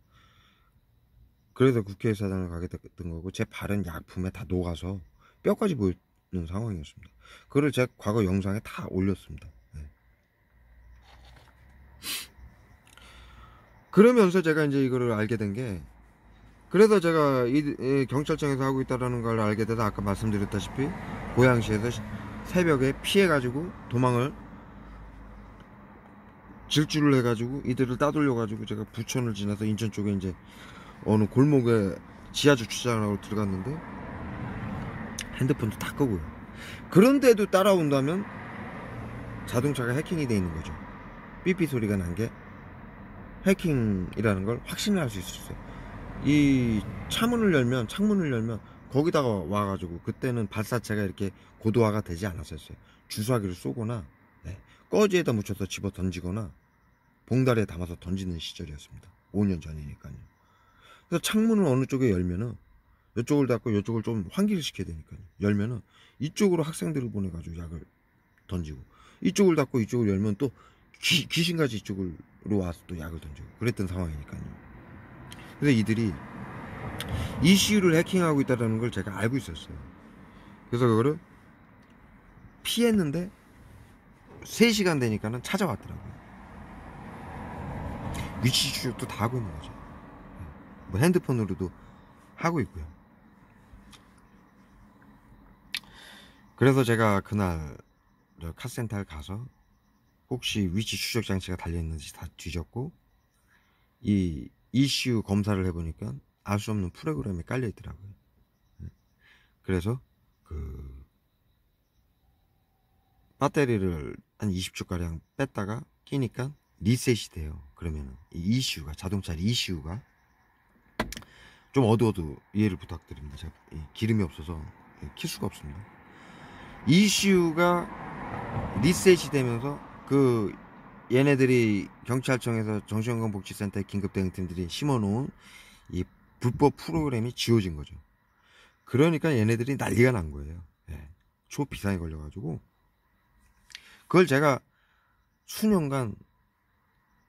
[SPEAKER 1] 그래서 국회의사당을 가게 됐던 거고, 제 발은 약품에 다 녹아서 뼈까지 보이는 상황이었습니다. 그걸 제 과거 영상에 다 올렸습니다. 그러면서 제가 이제 이거를 알게 된 게, 그래서 제가 경찰청에서 하고 있다는 걸 알게 돼서 아까 말씀드렸다시피 고양시에서 새벽에 피해가지고 도망을 질주를 해가지고 이들을 따돌려가지고 제가 부천을 지나서 인천 쪽에 이제 어느 골목에 지하 주차장으로 들어갔는데 핸드폰도 다 끄고요. 그런데도 따라온다면 자동차가 해킹이 돼 있는 거죠. 삐삐 소리가 난 게 해킹이라는 걸 확신을 할 수 있었어요. 이 창문을 열면 거기다가 와가지고, 그때는 발사체가 이렇게 고도화가 되지 않았었어요. 주사기를 쏘거나 꺼지에다 묻혀서 집어 던지거나 봉다리에 담아서 던지는 시절이었습니다. 5년 전이니까요. 그래서 창문을 어느 쪽에 열면은 이쪽을 닫고 이쪽을 좀 환기를 시켜야 되니까요. 열면은 이쪽으로 학생들을 보내가지고 약을 던지고, 이쪽을 닫고 이쪽을 열면 또 귀신같이 이쪽으로 와서 또 약을 던지고 그랬던 상황이니까요. 그래서 이들이 ECU를 해킹하고 있다는 걸 제가 알고 있었어요. 그래서 그거를 피했는데 3시간 되니까는 찾아왔더라고요. 위치 추적도 다 하고 있는 거죠. 뭐 핸드폰으로도 하고 있고요. 그래서 제가 그날 카센터를 가서 혹시 위치 추적 장치가 달려있는지 다 뒤졌고, 이 ECU 검사를 해보니까 알 수 없는 프로그램이 깔려 있더라고요. 그래서 그 배터리를 한 20초가량 뺐다가 끼니까 리셋이 돼요. 그러면은 이 ECU가, 자동차 ECU가 좀 어두워도 이해를 부탁드립니다. 제가 기름이 없어서 킬 수가 없습니다. ECU가 리셋이 되면서 그 얘네들이 경찰청에서 정신건강복지센터의 긴급대응팀들이 심어놓은 이 불법 프로그램이 지워진 거죠. 그러니까 얘네들이 난리가 난 거예요. 초비상에 걸려가지고 그걸 제가 수년간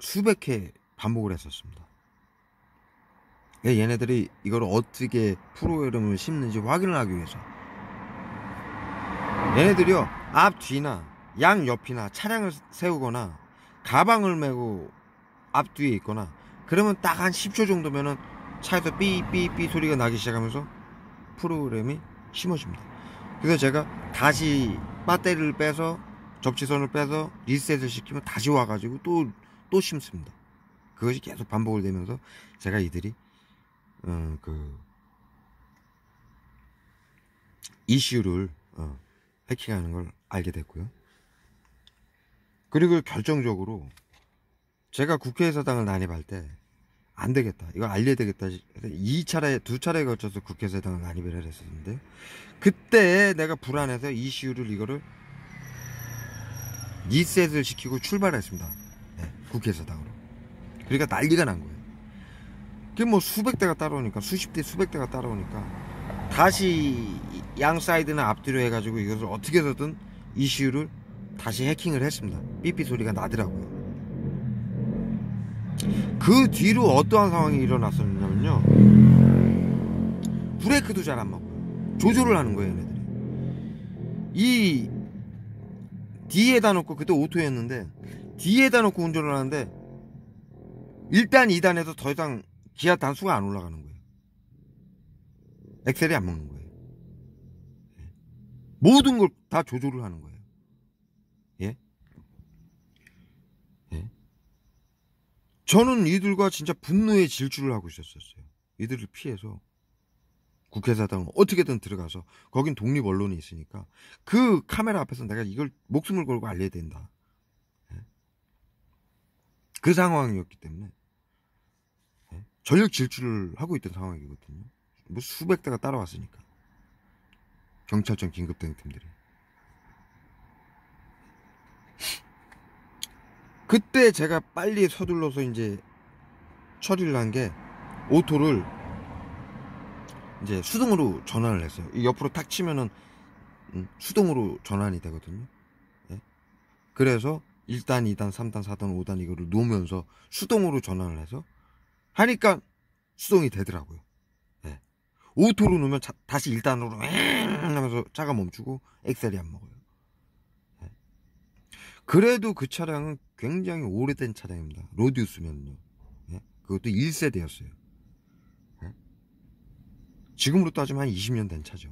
[SPEAKER 1] 수백 회 반복을 했었습니다. 얘네들이 이걸 어떻게 프로그램을 심는지 확인을 하기 위해서. 얘네들이요, 앞 뒤나 양 옆이나 차량을 세우거나 가방을 메고 앞뒤에 있거나 그러면 딱 한 10초 정도면은 차에서 삐삐삐 소리가 나기 시작하면서 프로그램이 심어집니다. 그래서 제가 다시 배터리를 빼서, 접지선을 빼서 리셋을 시키면 다시 와가지고 또 심습니다. 그것이 계속 반복을 되면서 제가 이들이 그 ECU를 해킹하는 걸 알게 됐고요. 그리고 결정적으로 제가 국회의사당을 난입할 때 안 되겠다, 이거 알려야 되겠다 해서 2차례, 2차례에 걸쳐서 국회의사당을 난입을 했었는데, 그때 내가 불안해서 ECU를 이거를 리셋을 시키고 출발했습니다. 국회의사당으로. 그러니까 난리가 난 거예요. 그게 뭐 수백 대가 따라오니까, 수십 대, 수백 대가 따라오니까 다시 양 사이드는 앞뒤로 해가지고 이것을 어떻게 해서든 ECU를 다시 해킹을 했습니다. 삐삐 소리가 나더라고요. 그 뒤로 어떠한 상황이 일어났었냐면요, 브레이크도 잘 안 맞고요. 조절을 하는 거예요, 얘네들이. 이 뒤에다 놓고, 그때 오토였는데 뒤에다 놓고 운전을 하는데 1단, 2단에서 더 이상 기아 단수가 안 올라가는 거예요. 엑셀이 안 먹는 거예요. 모든 걸 다 조절을 하는 거예요. 예? 예? 저는 이들과 진짜 분노의 질주를 하고 있었어요. 이들을 피해서 국회의사당 어떻게든 들어가서, 거긴 독립 언론이 있으니까 그 카메라 앞에서 내가 이걸 목숨을 걸고 알려야 된다. 예? 그 상황이었기 때문에 전력 질주를 하고 있던 상황이거든요. 뭐 수백 대가 따라왔으니까, 경찰청 긴급대응팀들이. 그때 제가 빨리 서둘러서 이제 처리를 한 게, 오토를 이제 수동으로 전환을 했어요. 이 옆으로 탁 치면은 수동으로 전환이 되거든요. 예? 그래서 1단, 2단, 3단, 4단, 5단 이거를 놓으면서 수동으로 전환을 해서 하니까 수동이 되더라고요. 예. 오토로 놓으면 다시 1단으로 하면서 차가 멈추고 엑셀이 안 먹어요. 예. 그래도 그 차량은 굉장히 오래된 차량입니다. 로디우스면요. 예? 그것도 1세대였어요. 예? 지금으로 따지면 한 20년 된 차죠.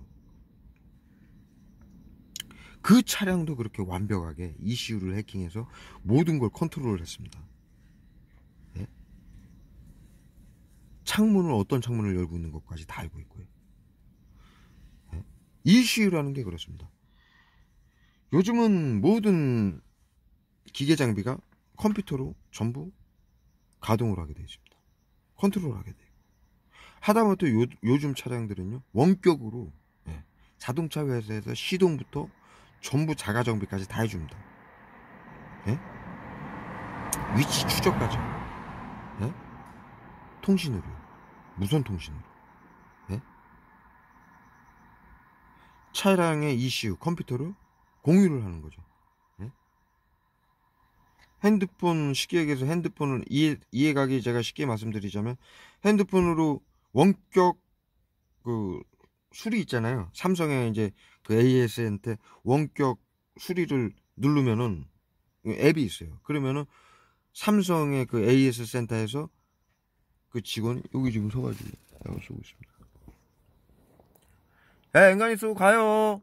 [SPEAKER 1] 그 차량도 그렇게 완벽하게 ECU를 해킹해서 모든 걸 컨트롤을 했습니다. 예? 창문을, 어떤 창문을 열고 있는 것까지 다 알고 있고요. 예? ECU라는 게 그렇습니다. 요즘은 모든 기계 장비가 컴퓨터로 전부 가동을 하게 되어 있습니다. 컨트롤을 하게 돼요. 하다못해 요즘 차량들은요, 원격으로 자동차 회사에서 시동부터 전부 자가 정비까지 다 해줍니다. 예? 위치 추적까지. 예? 통신으로, 무선 통신으로. 예? 차량의 ECU 컴퓨터를 공유를 하는 거죠. 예? 핸드폰, 쉽게 얘기해서 핸드폰을 이해가기 제가 쉽게 말씀드리자면, 핸드폰으로 원격 그 수리 있잖아요. 삼성의 이제 그 AS한테 원격 수리를 누르면은 앱이 있어요. 그러면은 삼성의 그 AS 센터에서 그 직원이 여기 지금 서가지고 내가 쓰고 있습니다. 야, 인간이 쓰고 가요.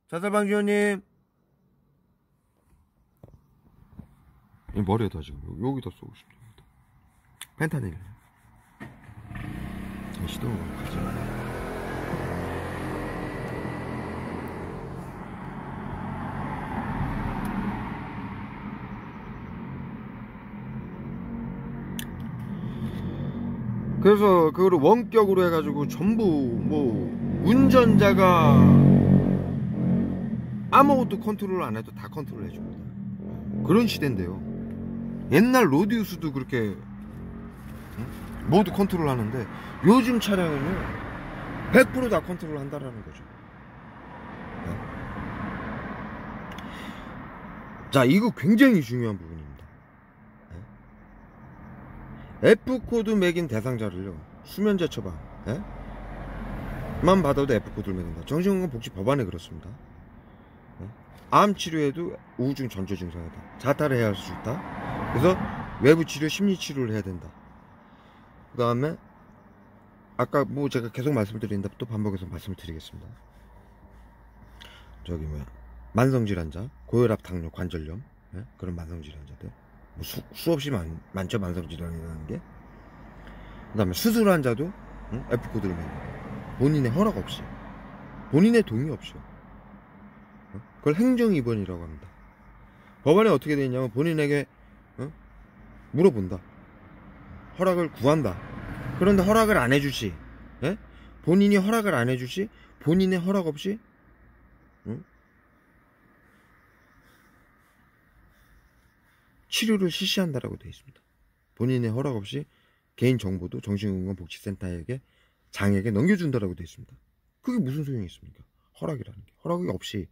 [SPEAKER 1] 자살방지원님. 머리에다 지금 여기다 쏘고 싶습니다. 펜타닐. 시도 가죠. 그래서 그거를 원격으로 해가지고 전부 뭐 운전자가 아무것도 컨트롤 안 해도 다 컨트롤 해줍니다. 그런 시대인데요. 옛날 로디우스도 그렇게 모두 컨트롤 하는데, 요즘 차량은요 100% 다 컨트롤 한다라는 거죠. 자, 이거 굉장히 중요한 부분입니다. F코드 매긴 대상자를요, 수면제 처방 만 받아도 F코드를 매긴다. 정신건강복지법안에 그렇습니다. 암 치료에도 우울증 전조 증상이다. 자탈을 해야 할 수 있다. 그래서 외부 치료, 심리 치료를 해야 된다. 그 다음에 아까 뭐 제가 계속 말씀드리는데 또 반복해서 말씀을 드리겠습니다. 저기 뭐야, 만성질환자, 고혈압, 당뇨, 관절염, 그런 만성질환자들 뭐 수없이 많죠. 만성질환이라는 게. 그 다음에 수술한 자도 F코드를 맵니다. 본인의 허락 없이, 본인의 동의 없이. 그걸 행정입원이라고 합니다. 법안에 어떻게 되어 있냐면, 본인에게 물어본다. 허락을 구한다. 그런데 허락을 안 해주시. 본인이 허락을 안 해주시, 본인의 허락 없이 치료를 실시한다라고 되어 있습니다. 본인의 허락 없이 개인정보도 정신건강복지센터에게, 장에게 넘겨준다라고 되어 있습니다. 그게 무슨 소용이 있습니까? 허락이라는 게. 허락이 없이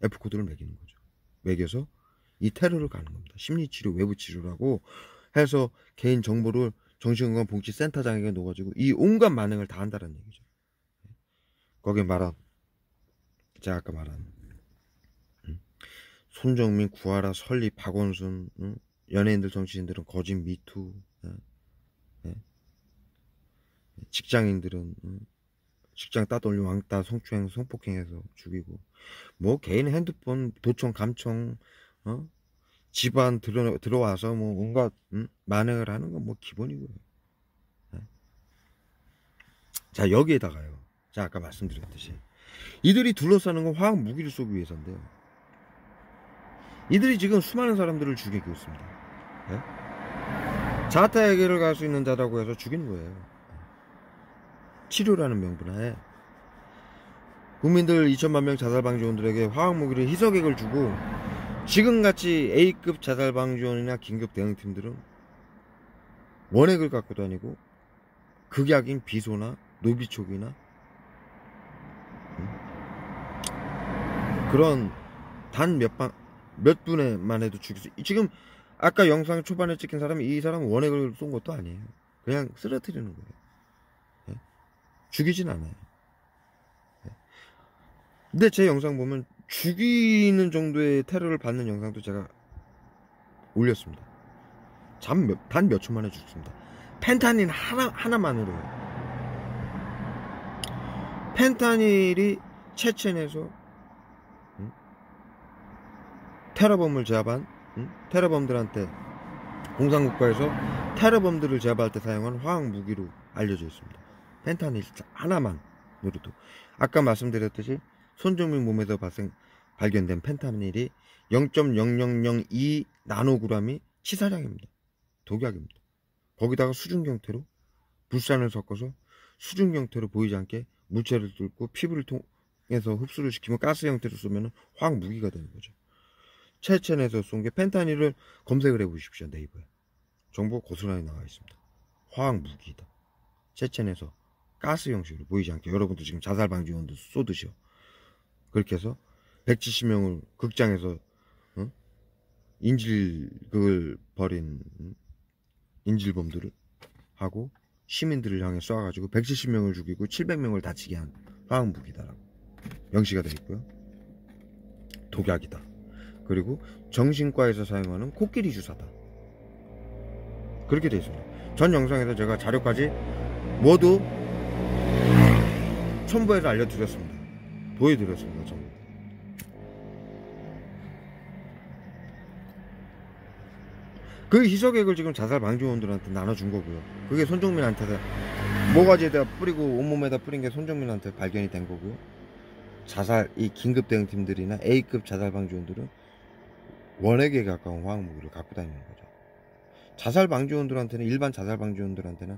[SPEAKER 1] F코드를 매기는 거죠. 매겨서 이 테러를 가는 겁니다. 심리치료, 외부치료라고 해서 개인정보를 정신건강복지센터장에게 놓아가지고 이 온갖 만행을 다 한다는 얘기죠. 거기에 말한, 제가 아까 말한 손정민, 구하라, 설리, 박원순, 연예인들, 정치인들은 거짓 미투, 예? 예? 직장인들은 직장 따돌림 왕따 성추행 성폭행해서 죽이고 뭐 개인 핸드폰 도청 감청 집안 들어와서 뭐 온갖 만행을 하는 건 뭐 기본이고요. 예? 자 여기에다가요. 자 아까 말씀드렸듯이 이들이 둘러싸는 건 화학 무기를 쏘기 위해서인데요. 이들이 지금 수많은 사람들을 죽이고 있습니다. 예? 자타 해결을 갈 수 있는 자라고 해서 죽이는 거예요. 치료라는 명분하에 국민들 2천만 명 자살방지원들에게 화학무기를 희석액을 주고 지금같이 A급 자살방지원이나 긴급 대응팀들은 원액을 갖고 다니고 극약인 비소나 노비촉이나 그런 단 몇 분에만 해도 죽일 수 지금 아까 영상 초반에 찍힌 사람이 이 사람은 원액을 쏜 것도 아니에요. 그냥 쓰러뜨리는 거예요. 예? 죽이진 않아요. 예? 근데 제 영상 보면 죽이는 정도의 테러를 받는 영상도 제가 올렸습니다. 단 몇 초 만에 죽습니다. 펜타닐 하나만으로요. 펜타닐이 체첸에서 테러범을 제압한 테러범들한테 공산국가에서 테러범들을 제압할 때 사용한 화학무기로 알려져 있습니다. 펜타닐 하나만으로도 아까 말씀드렸듯이 손정민 몸에서 발견된 펜타닐이 0.0002 나노그램이 치사량입니다. 독약입니다. 거기다가 수증 형태로 불산을 섞어서 수증 형태로 보이지 않게 물체를 뚫고 피부를 통해서 흡수를 시키면 가스 형태로 쏘면 화학무기가 되는 거죠. 체첸에서 쏜 게 펜타닐을 검색을 해보십시오. 네이버에 정보 고스란히 나와 있습니다. 화학무기다. 체첸에서 가스 형식으로 보이지 않게 여러분도 지금 자살방지원도 쏘듯이요. 그렇게 해서 170명을 극장에서 인질극을 벌인 인질범들을 하고 시민들을 향해 쏴가지고 170명을 죽이고 700명을 다치게 한 화학무기다라고 명시가 되어 있고요. 독약이다. 그리고 정신과에서 사용하는 코끼리 주사다. 그렇게 되어 있습니다. 전 영상에서 제가 자료까지 모두 첨부해서 알려드렸습니다. 보여드렸습니다. 전부. 그 희석액을 지금 자살방지원들한테 나눠준 거고요. 그게 손정민한테 모가지에다 뿌리고 온몸에다 뿌린 게 손정민한테 발견이 된 거고요. 이 긴급대응팀들이나 A급 자살방지원들은 원액에 가까운 화학무기를 갖고 다니는 거죠. 자살방지원들한테는 일반 자살방지원들한테는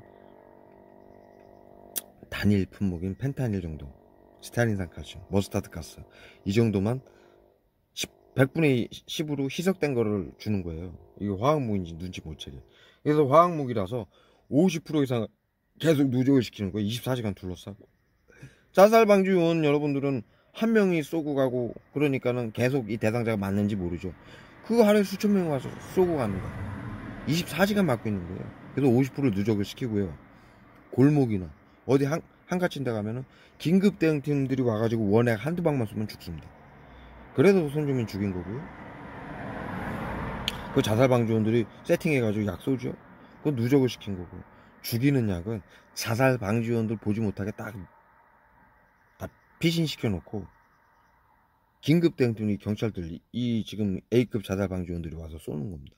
[SPEAKER 1] 단일 품목인 펜타닐 정도, 스타린산칼슘, 머스타드가스 이 정도만 100분의 10으로 희석된 거를 주는 거예요. 이게 화학무기인지 눈치 못 채게. 그래서 화학무기라서 50% 이상 계속 누적을 시키는 거예요. 24시간 둘러싸고. 자살방지원 여러분들은 한 명이 쏘고 가고 그러니까는 계속 이 대상자가 맞는지 모르죠. 그거 하루에 수천 명 와서 쏘고 가는 거예요. 24시간 맞고 있는 거예요. 그래서 50% 누적을 시키고요. 골목이나 어디 한가친 데 가면은 긴급 대응팀들이 와가지고 원액 한두 방만 쏘면 죽습니다. 그래서 손정민 죽인 거고요. 그 자살방지원들이 세팅해가지고 약 쏘죠. 그건 누적을 시킨 거고. 죽이는 약은 자살방지원들 보지 못하게 딱 피신시켜 놓고 긴급대응팀이 경찰들 이 지금 A급 자살방지원들이 와서 쏘는 겁니다.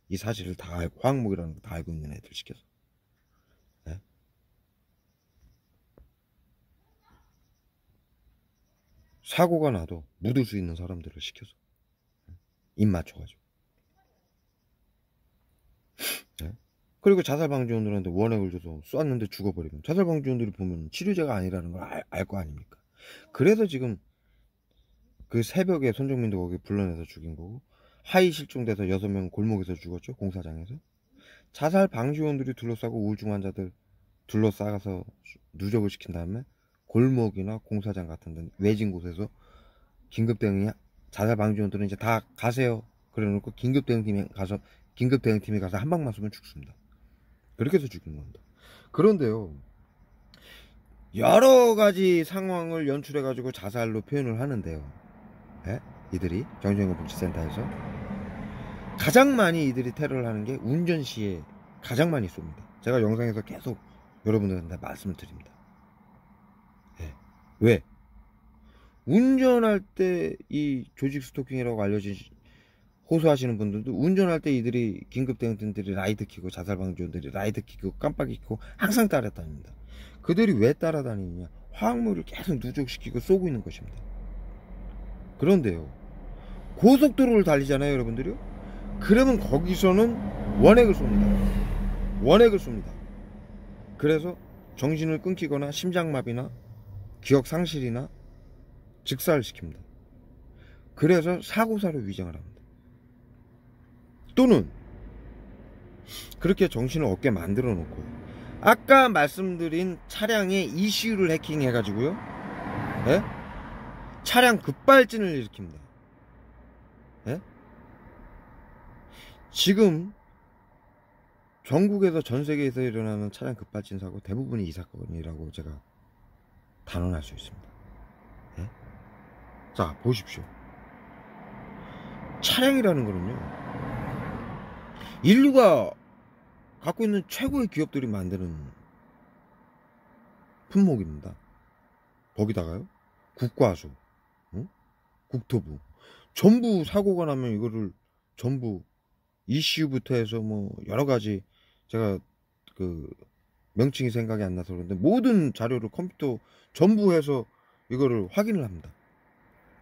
[SPEAKER 1] 이 사실을 다 알고 화학무기라는 거 다 알고 있는 애들 시켜서. 네? 사고가 나도 묻을 수 있는 사람들을 시켜서 입 맞춰가지고. 네? 그리고 자살방지원들한테 원액을 줘서 쐈는데 죽어버리면 자살방지원들이 보면 치료제가 아니라는 걸 알 거 아닙니까? 그래서 지금 그 새벽에 손정민도 거기 불러내서 죽인 거고, 하이 실종돼서 6명 골목에서 죽었죠. 공사장에서. 자살방지원들이 둘러싸고 우울증 환자들 둘러싸서 누적을 시킨 다음에 골목이나 공사장 같은 데 외진 곳에서 긴급대응이 자살방지원들은 이제 다 가세요 그래놓고 긴급대응팀이 가서 한 방만 쏘면 죽습니다. 그렇게 해서 죽인 겁니다. 그런데요, 여러가지 상황을 연출해가지고 자살로 표현을 하는데요. 예? 이들이 정신건강복지센터에서 가장 많이 이들이 테러를 하는 게 운전 시에 가장 많이 쏩니다. 제가 영상에서 계속 여러분들한테 말씀을 드립니다. 네. 왜? 운전할 때 이 조직 스토킹이라고 알려진 호소하시는 분들도 운전할 때 이들이 긴급대응팀들이 라이트 켜고 자살방지원들이 라이트 켜고 깜빡이 켜고 항상 따라다닙니다. 그들이 왜 따라다니느냐? 화학물을 계속 누적시키고 쏘고 있는 것입니다. 그런데요, 고속도로를 달리잖아요, 여러분들이요. 그러면 거기서는 원액을 쏩니다. 원액을 쏩니다. 그래서 정신을 끊기거나 심장마비나 기억 상실이나 즉사를 시킵니다. 그래서 사고사로 위장을 합니다. 또는 그렇게 정신을 없게 만들어 놓고 아까 말씀드린 차량의 ECU를 해킹해 가지고요, 예? 차량 급발진을 일으킵니다. 예? 지금 전국에서 전 세계에서 일어나는 차량 급발진 사고 대부분이 이 사건이라고 제가 단언할 수 있습니다. 예? 자, 보십시오. 차량이라는 거는요, 인류가 갖고 있는 최고의 기업들이 만드는 품목입니다. 거기다가요, 국과수, 응? 국토부, 전부 사고가 나면 이거를 전부 ECU부터 해서 뭐 여러가지, 제가 그 명칭이 생각이 안 나서 그런데 모든 자료를 컴퓨터 전부 해서 이거를 확인을 합니다.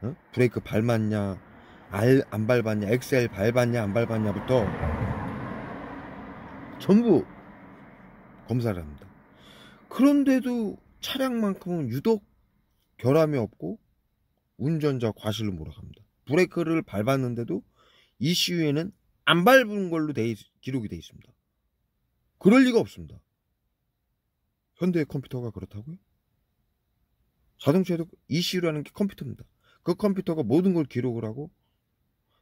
[SPEAKER 1] 어? 브레이크 밟았냐 안 밟았냐, 엑셀 밟았냐 안 밟았냐부터 전부 검사를 합니다. 그런데도 차량만큼은 유독 결함이 없고 운전자 과실로 몰아갑니다. 브레이크를 밟았는데도 ECU에는 안 밟은 걸로 기록이 되어 있습니다. 그럴 리가 없습니다. 현대의 컴퓨터가 그렇다고요? 자동차에도 ECU라는 게 컴퓨터입니다. 그 컴퓨터가 모든 걸 기록을 하고,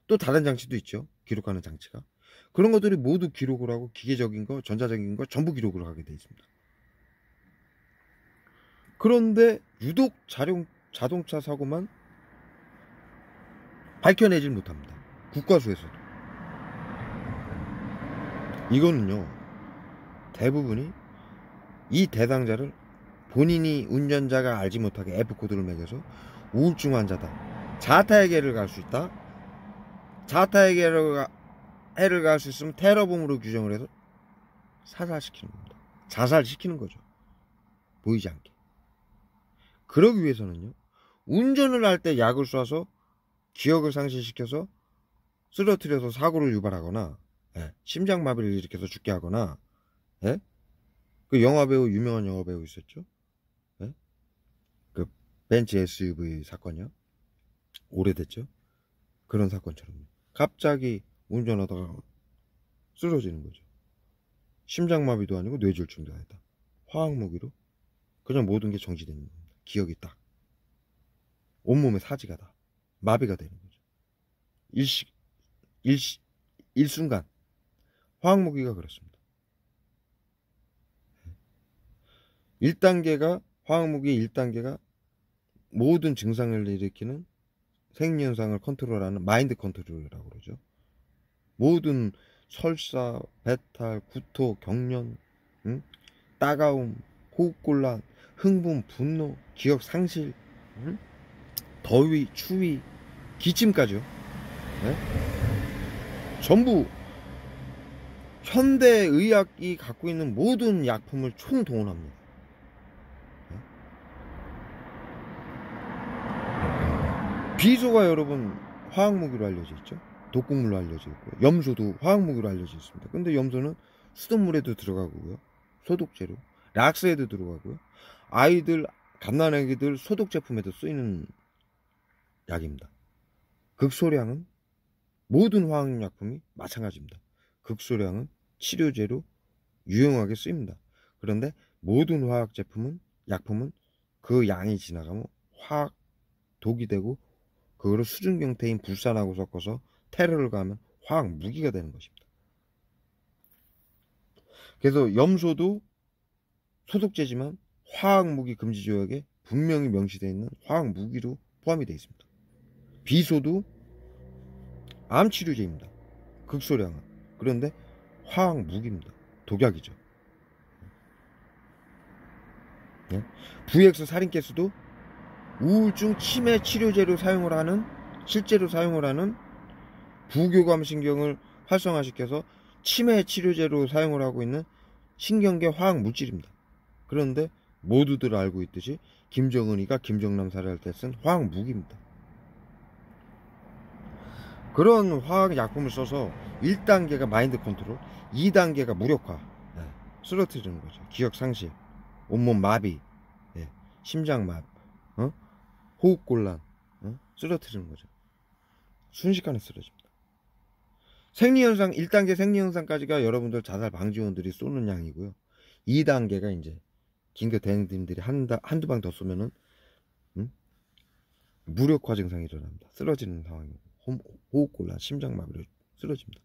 [SPEAKER 1] 또 다른 장치도 있죠, 기록하는 장치가. 그런 것들이 모두 기록을 하고 기계적인 거, 전자적인 거 전부 기록을 하게 되어 있습니다. 그런데 유독 자동차 사고만 밝혀내질 못합니다. 국과수에서도. 이거는요, 대부분이 이 대상자를 본인이 운전자가 알지 못하게 F코드를 매겨서 우울증 환자다, 자타해계를 갈 수 있다, 자타해계를 갈 수 있으면 테러범으로 규정을 해서 사살시키는 겁니다. 자살시키는 거죠. 보이지 않게. 그러기 위해서는요, 운전을 할 때 약을 쏴서 기억을 상실시켜서 쓰러뜨려서 사고를 유발하거나, 예, 심장마비를 일으켜서 죽게 하거나, 예? 그 영화배우, 유명한 영화배우 있었죠? 예? 그 벤츠 SUV 사건이요. 오래됐죠? 그런 사건처럼 갑자기 운전하다가 쓰러지는 거죠. 심장마비도 아니고 뇌졸중도 아니다. 화학무기로 그냥 모든 게 정지되는 겁니다. 기억이 딱 온몸에 사지가 다 마비가 되는 거죠. 일순간. 화학무기가 그렇습니다. 1단계가, 화학무기의 1단계가 모든 증상을 일으키는 생리현상을 컨트롤하는 마인드 컨트롤이라고 그러죠. 모든 설사, 배탈, 구토, 경련, 따가움, 호흡곤란, 흥분, 분노, 기억 상실, 더위, 추위, 기침까지요. 네? 전부 현대의학이 갖고 있는 모든 약품을 총동원합니다. 비소가 여러분 화학무기로 알려져 있죠. 독극물로 알려져 있고요. 염소도 화학무기로 알려져 있습니다. 근데 염소는 수돗물에도 들어가고요, 소독제로 락스에도 들어가고요, 아이들, 갓난아기들 소독 제품에도 쓰이는 약입니다. 극소량은 모든 화학약품이 마찬가지입니다. 극소량은 치료제로 유용하게 쓰입니다. 그런데 모든 화학 제품은, 약품은 그 양이 지나가면 화학 독이 되고 그거를 수증경태인 불산하고 섞어서 테러를 가하면 화학 무기가 되는 것입니다. 그래서 염소도 소독제지만 화학 무기 금지 조약에 분명히 명시되어 있는 화학 무기로 포함이 되어 있습니다. 비소도 암 치료제입니다. 극소량은. 그런데 화학 무기입니다. 독약이죠. 예? VX 살인가스도 우울증 치매 치료제로 사용을 하는, 실제로 사용을 하는 부교감 신경을 활성화시켜서 치매 치료제로 사용을 하고 있는 신경계 화학 물질입니다. 그런데 모두들 알고 있듯이 김정은이가 김정남 살해할 때 쓴 화학 무기입니다. 그런 화학 약품을 써서 1단계가 마인드 컨트롤, 2단계가 무력화, 쓰러뜨리는 거죠. 기억 상실, 온몸 마비, 심장 마비, 호흡 곤란, 쓰러뜨리는 거죠. 순식간에 쓰러집니다. 생리현상, 1단계 생리현상까지가 여러분들 자살 방지원들이 쏘는 양이고요. 2단계가 이제 긴급 대응팀들이 한두 방 더 쏘면은 무력화 증상이 일어납니다. 쓰러지는 상황이고, 호흡곤란, 심장마비로 쓰러집니다.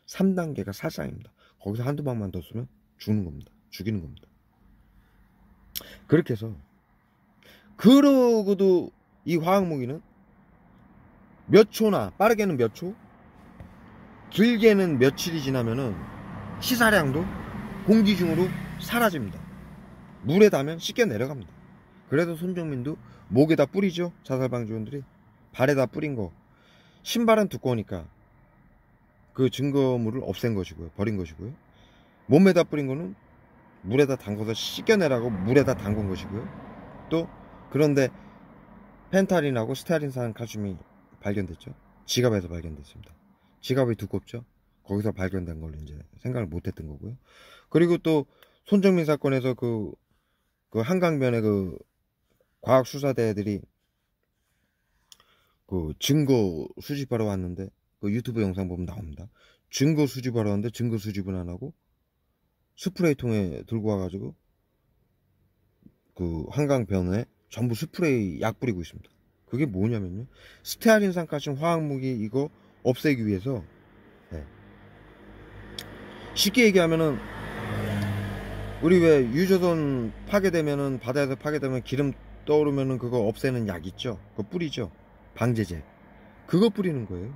[SPEAKER 1] 3단계가 살상입니다. 거기서 한두 방만 더 쏘면 죽는 겁니다. 죽이는 겁니다. 그렇게 해서, 그러고도 이 화학무기는 몇 초나, 빠르게는 몇 초, 길게는 며칠이 지나면은 시사량도 공기 중으로 사라집니다. 물에 닿으면 씻겨 내려갑니다. 그래서 손정민도 목에다 뿌리죠. 자살방지원들이 발에다 뿌린 거. 신발은 두꺼우니까 그 증거물을 없앤 것이고요. 버린 것이고요. 몸에다 뿌린 거는 물에다 담궈서 씻겨내라고 물에다 담근 것이고요. 또 그런데 펜타린하고 스테아린산 칼슘이 발견됐죠. 지갑에서 발견됐습니다. 지갑이 두껍죠. 거기서 발견된 걸로 이제 생각을 못했던 거고요. 그리고 또 손정민 사건에서 그 한강변에 그 과학수사대들이 그 증거 수집하러 왔는데, 그 유튜브 영상 보면 나옵니다. 증거 수집하러 왔는데 증거 수집은 안 하고 스프레이 통에 들고 와가지고 그 한강변에 전부 스프레이 약 뿌리고 있습니다. 그게 뭐냐면요, 스테아린산 칼슘 화학무기 이거 없애기 위해서, 쉽게 얘기하면은 우리 왜 유조선 파괴되면은, 바다에서 파괴되면 기름 떠오르면은 그거 없애는 약 있죠. 그거 뿌리죠. 방제제. 그거 뿌리는 거예요.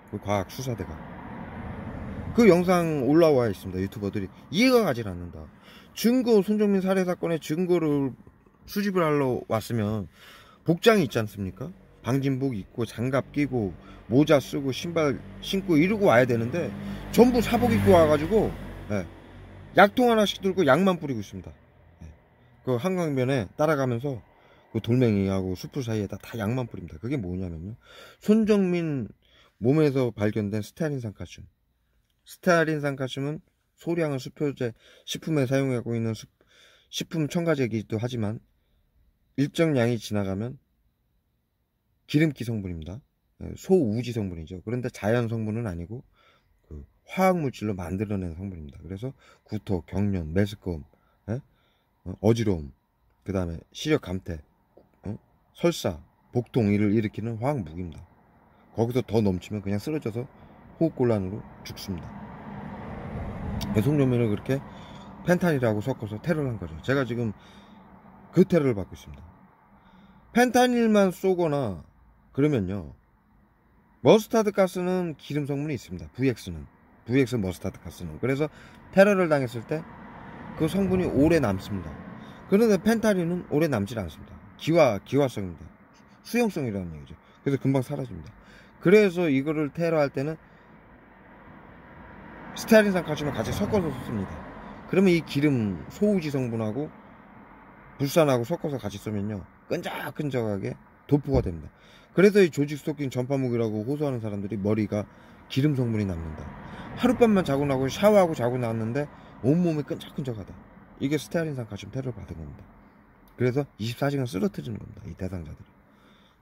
[SPEAKER 1] 그 과학 수사대가. 그 영상 올라와 있습니다. 유튜버들이 이해가 가질 않는다. 증거, 손정민 살해 사건의 증거를 수집을 하러 왔으면 복장이 있지 않습니까? 방진복 입고 장갑 끼고 모자 쓰고 신발 신고 이러고 와야 되는데 전부 사복 입고 와가지고 약통 하나씩 들고 약만 뿌리고 있습니다. 그 한강변에 따라가면서 그 돌멩이하고 숲풀 사이에다 다 약만 뿌립니다. 그게 뭐냐면요, 손정민 몸에서 발견된 스테아린산 칼슘. 스테아린산 칼슘은 소량의 수표제 식품에 사용하고 있는 식품 첨가제이기도 하지만 일정 양이 지나가면 기름기 성분입니다. 소우지 성분이죠. 그런데 자연 성분은 아니고 그 화학물질로 만들어낸 성분입니다. 그래서 구토, 경련, 메스꺼움, 어지러움, 그 다음에 시력 감퇴, 설사, 복통 이를 일으키는 화학무기입니다. 거기서 더 넘치면 그냥 쓰러져서 호흡곤란으로 죽습니다. 송정민을 그렇게 펜타닐하고 섞어서 테러를 한 거죠. 제가 지금 그 테러를 받고 있습니다. 펜타닐만 쏘거나 그러면요, 머스타드 가스는 기름 성분이 있습니다. VX 머스타드 가스는. 그래서 테러를 당했을 때 그 성분이 오래 남습니다. 그런데 펜타닐은 오래 남질 않습니다. 기화성입니다. 수용성이라는 얘기죠. 그래서 금방 사라집니다. 그래서 이거를 테러할 때는 스테아린산 칼슘을 같이 섞어서 씁니다. 그러면 이 기름 소우지 성분하고 불산하고 섞어서 같이 쓰면요, 끈적끈적하게 도포가 됩니다. 그래서 이 조직 스토킹 전파무기라고 호소하는 사람들이 머리가 기름 성분이 남는다. 하룻밤만 자고 나고 샤워하고 자고 나왔는데 온몸이 끈적끈적하다. 이게 스테아린산 칼슘 테러를 받은 겁니다. 그래서 24시간 쓰러뜨리는 겁니다. 이 대상자들을.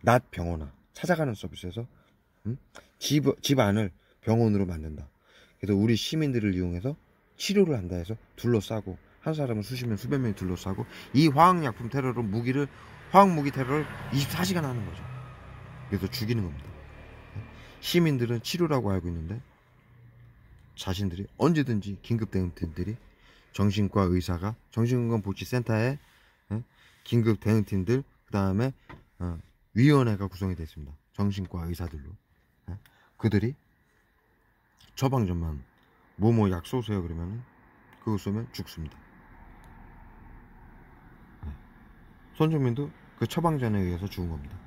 [SPEAKER 1] 낮 병원아 찾아가는 서비스에서 집 안을 병원으로 만든다. 그래서 우리 시민들을 이용해서 치료를 한다 해서 둘러싸고, 한 사람은 수십 명, 수백 명이 둘러싸고 이 화학약품 테러로 화학무기 테러를 24시간 하는 거죠. 그래서 죽이는 겁니다. 시민들은 치료라고 알고 있는데 자신들이 언제든지 긴급대응팀들이, 정신과 의사가, 정신건강보치센터에 긴급대응팀들, 그 다음에 위원회가 구성이 되어 있습니다. 정신과 의사들로. 그들이 처방전만 뭐약 쏘세요 그러면 그거 쏘면 죽습니다. 손정민도 그 처방전에 의해서 죽은 겁니다.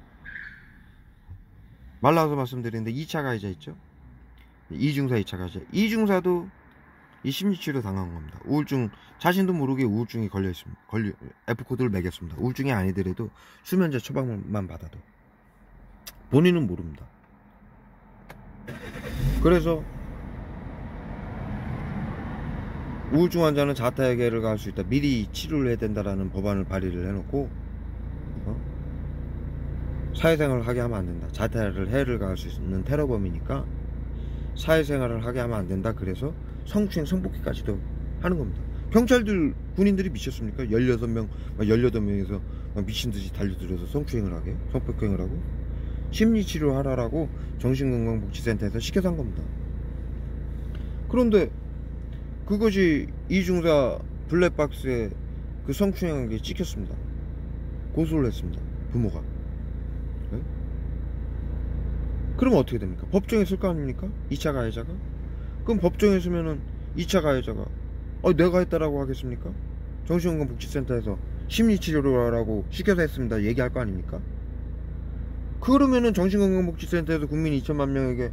[SPEAKER 1] 말 나와서 말씀드리는데 2차 가해자 있죠? 이중사 2차 가해자. 이중사도 이 심리치료 당한 겁니다. 우울증, 자신도 모르게 우울증이 걸려 있습니다. F코드를 매겼습니다. 우울증이 아니더라도 수면제 처방만 받아도 본인은 모릅니다. 그래서 우울증 환자는 자타해결을 가할 수 있다, 미리 치료를 해야 된다라는 법안을 발의를 해놓고 사회생활을 하게 하면 안 된다, 자타를 해를 가할 수 있는 테러범이니까 사회생활을 하게 하면 안 된다. 그래서 성추행 성폭행까지도 하는 겁니다. 경찰들, 군인들이 미쳤습니까? 16명, 18명에서 미친듯이 달려들어서 성추행을 하게, 성폭행을 하고 심리치료 하라라고 정신건강복지센터에서 시켜서 한 겁니다. 그런데 그것이 이중사 블랙박스에 그 성추행한 게 찍혔습니다. 고소를 했습니다, 부모가. 네? 그러면 어떻게 됩니까? 법정에 쓸 거 아닙니까? 2차 가해자가? 그럼 법정에 쓰면은 2차 가해자가 내가 했다라고 하겠습니까? 정신건강복지센터에서 심리치료를 하라고 시켜서 했습니다 얘기할 거 아닙니까? 그러면은 정신건강복지센터에서 국민 2천만 명에게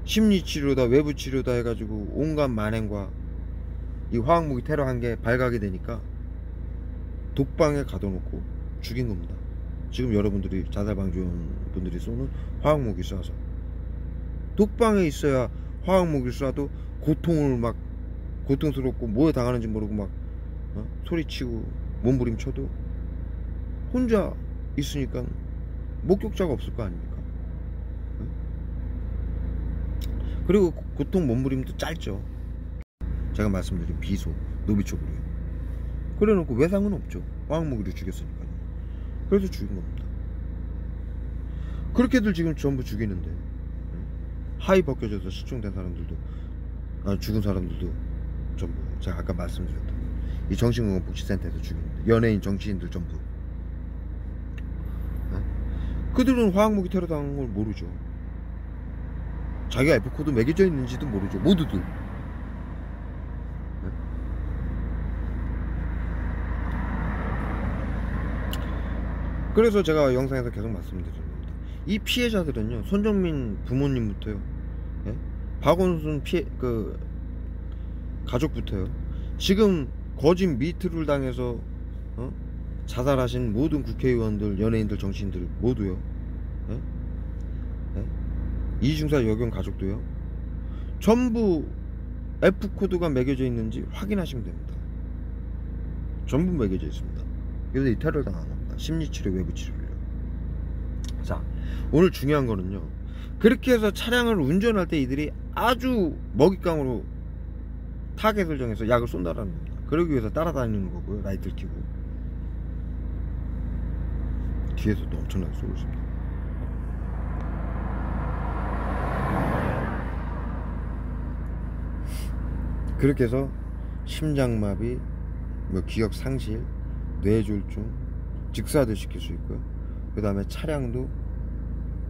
[SPEAKER 1] 심리치료다, 외부치료다 해가지고 온갖 만행과 이 화학무기 테러한 게 발각이 되니까 독방에 가둬놓고 죽인 겁니다. 지금 여러분들이 자살방지원분들이 쏘는 화학무기 쏴서. 독방에 있어야 화학무기를 쏴도 고통을 막, 고통스럽고 뭐에 당하는지 모르고 막 소리치고 몸부림쳐도 혼자 있으니까 목격자가 없을 거 아닙니까? 그리고 고통 몸부림도 짧죠. 제가 말씀드린 비소, 노비초구로요. 그래놓고 외상은 없죠. 화학무기로 죽였으니까요. 그래서 죽인 겁니다. 그렇게들 지금 전부 죽이는데 하이 벗겨져서 실종된 사람들도, 죽은 사람들도 전부 제가 아까 말씀드렸던 이 정신건강복지센터에서 죽이는데, 연예인, 정치인들 전부 그들은 화학무기 테러 당한 걸 모르죠. 자기가 F코드 매겨져 있는지도 모르죠. 모두들. 그래서 제가 영상에서 계속 말씀드리는 겁니다. 이 피해자들은요, 손정민 부모님부터요, 박원순 가족부터요, 지금 거짓 미투를 당해서 자살하신 모든 국회의원들, 연예인들, 정치인들 모두요, 이중사 여경 가족도요, 전부 F코드가 매겨져 있는지 확인하시면 됩니다. 전부 매겨져 있습니다. 그래서 이 테러를 당한 겁니다. 심리치료, 외부치료를요. 자, 오늘 중요한 거는요, 그렇게 해서 차량을 운전할 때 이들이 아주 먹잇감으로 타겟을 정해서 약을 쏜다라는 겁니다. 그러기 위해서 따라다니는 거고요. 라이트를 켜고 뒤에서도 엄청나게 쏘고 있습니다. 그렇게 해서 심장마비, 기억 상실, 뇌졸중, 즉사도 시킬 수 있고요. 그 다음에 차량도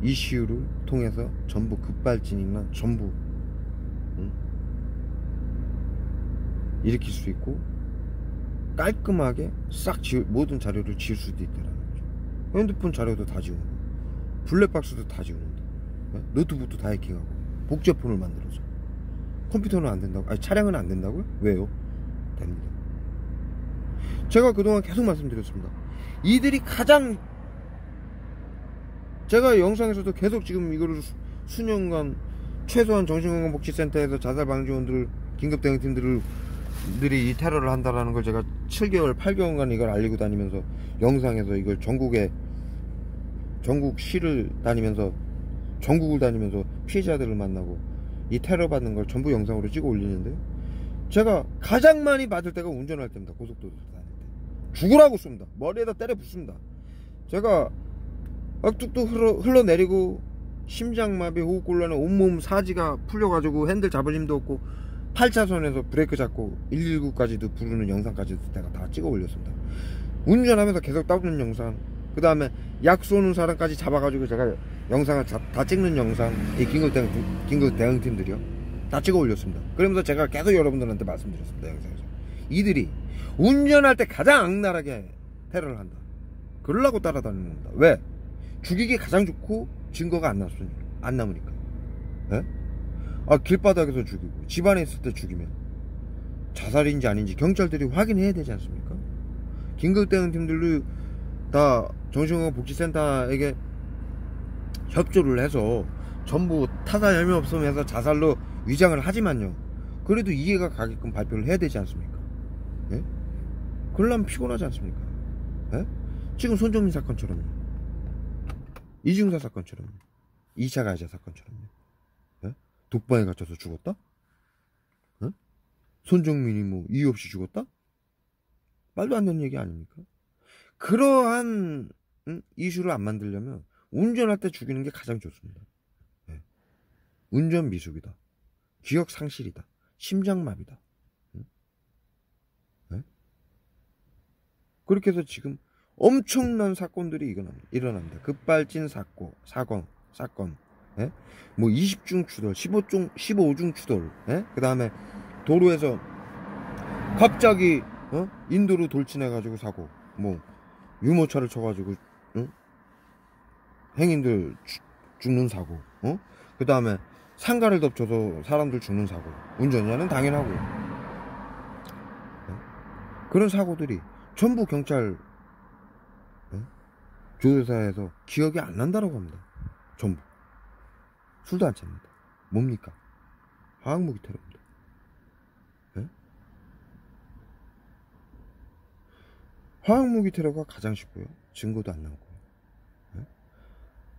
[SPEAKER 1] ECU를 통해서 전부 급발진이나 전부 일으킬 수 있고, 깔끔하게 싹 모든 자료를 지울 수도 있다는 거죠. 핸드폰 자료도 다 지우는 거고, 블랙박스도 다 지우는데, 노트북도 다 해킹하고, 복제폰을 만들어서. 컴퓨터는 안 된다고? 아니, 차량은 안 된다고요? 왜요? 됩니다. 제가 그동안 계속 말씀드렸습니다. 이들이 가장, 제가 영상에서도 계속 지금 이거를 수년간 최소한 정신건강복지센터에서 자살방지원들, 긴급대응팀들이 이 테러를 한다라는 걸 제가 7개월, 8개월간 이걸 알리고 다니면서 영상에서 이걸 전국시를 다니면서, 전국을 다니면서 피해자들을 만나고 이 테러 받는 걸 전부 영상으로 찍어 올리는데, 제가 가장 많이 받을 때가 운전할 때입니다. 고속도로 다닐 때. 죽으라고 쏩니다. 머리에다 때려 붓습니다. 제가 뚝뚝 흘러내리고 심장마비, 호흡곤란에 온몸 사지가 풀려가지고 핸들 잡을 힘도 없고 8차선에서 브레이크 잡고 119까지도 부르는 영상까지도 제가 다 찍어 올렸습니다. 운전하면서 계속 따오는 영상, 그 다음에 약 쏘는 사람까지 잡아가지고 제가 영상을 다 찍는 영상, 이 긴급 대응팀들이요. 다 찍어 올렸습니다. 그러면서 제가 계속 여러분들한테 말씀드렸습니다. 영상에서 이들이 운전할 때 가장 악랄하게 테러를 한다. 그러려고 따라다니는 겁니다. 왜? 죽이기 가장 좋고 증거가 안 남으니까. 예? 길바닥에서 죽이고 집안에 있을 때 죽이면 자살인지 아닌지 경찰들이 확인해야 되지 않습니까? 긴급대응팀들도 다 정신건강복지센터에게 협조를 해서 전부 타사 혐의 없음 해서 자살로 위장을 하지만요, 그래도 이해가 가게끔 발표를 해야 되지 않습니까? 예? 그러려면 피곤하지 않습니까? 예? 지금 손정민 사건처럼요, 이중사 사건처럼요, 2차 가해자 사건처럼요. 예? 독방에 갇혀서 죽었다? 예? 손정민이 뭐 이유 없이 죽었다? 말도 안 되는 얘기 아닙니까? 그러한 이슈를 안 만들려면 운전할 때 죽이는 게 가장 좋습니다. 예. 운전 미숙이다, 기억 상실이다, 심장마비다. 예? 그렇게 해서 지금 엄청난 사건들이 일어납니다. 급발진 사건, 예? 뭐 20중 추돌, 15중 추돌, 예? 그 다음에 도로에서 갑자기 인도로 돌진해가지고 사고, 뭐 유모차를 쳐가지고 행인들 죽는 사고, 그 다음에 상가를 덮쳐서 사람들 죽는 사고, 운전자는 당연하고, 그런 사고들이 전부 경찰 조사에서 기억이 안 난다라고 합니다. 전부. 술도 안 찹니다. 뭡니까? 화학무기 테러입니다. 예? 화학무기 테러가 가장 쉽고요, 증거도 안 나오고요. 예?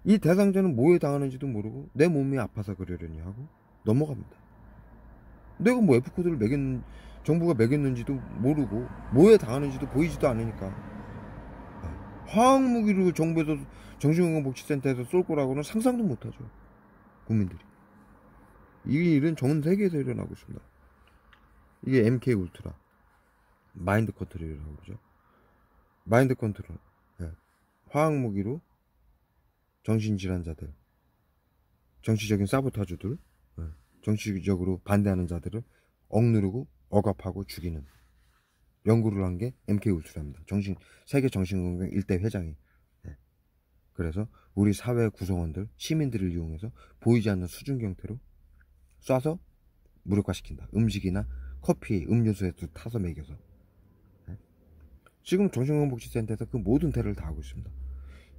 [SPEAKER 1] 이 대상자는 뭐에 당하는지도 모르고 내 몸이 아파서 그러려니 하고 넘어갑니다. 내가 뭐 F코드를 정부가 매겼는지도 모르고 뭐에 당하는지도 보이지도 않으니까 화학무기로 정부에서 정신건강복지센터에서 쏠 거라고는 상상도 못하죠, 국민들이. 이 일은 전 세계에서 일어나고 있습니다. 이게 MK 울트라 마인드 컨트롤이라고 그러죠. 마인드 컨트롤. 예. 화학무기로 정신질환자들, 정치적인 사보타주들, 예. 정치적으로 반대하는 자들을 억누르고 억압하고 죽이는 연구를 한 게 MK 울트라입니다. 세계 정신건강 1대 회장이. 네. 그래서 우리 사회 구성원들, 시민들을 이용해서 보이지 않는 수증경태로 쏴서 무력화시킨다. 음식이나 커피, 음료수에도 타서 먹여서. 네. 지금 정신건강복지센터에서 그 모든 테러를 다 하고 있습니다.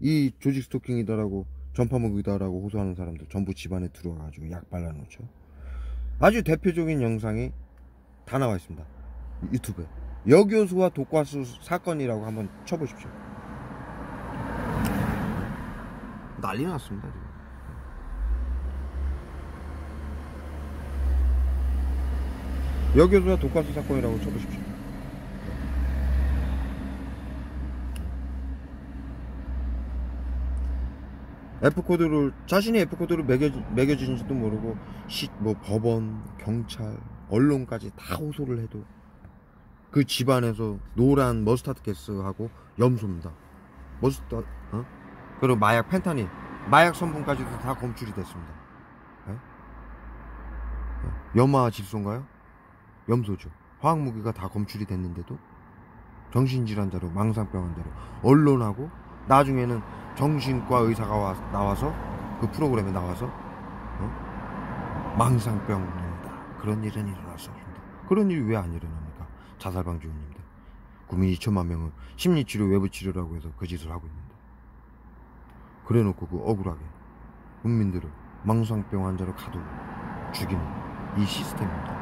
[SPEAKER 1] 이 조직 스토킹이다라고, 전파무기다라고 호소하는 사람들 전부 집안에 들어와가지고 약 발라놓죠. 아주 대표적인 영상이 다 나와 있습니다, 유튜브에. 여교수와 독과수 사건이라고 한번 쳐보십시오. 난리 났습니다, 지금. 여교수와 독과수 사건이라고 쳐보십시오. 자신이 F코드를 매겨진지도 모르고 뭐 법원, 경찰, 언론까지 다 호소를 해도 그 집안에서 노란 머스타드 가스하고 염소입니다. 그리고 마약 펜타닐, 마약 성분까지도 다 검출이 됐습니다. 네? 염화 질소인가요? 염소죠. 화학무기가 다 검출이 됐는데도 정신질환자로, 망상병 환자로 언론하고, 나중에는 정신과 의사가 나와서 그 프로그램에 나와서 망상병입니다, 그런 일은 일어날 수 없습니다. 그런 일이 왜 안 일어납니까? 자살방지원인데 국민 2천만 명을 심리치료, 외부치료라고 해서 그 짓을 하고 있는데, 그래놓고 그 억울하게 국민들을 망상병 환자로 가두고 죽이는 이 시스템입니다.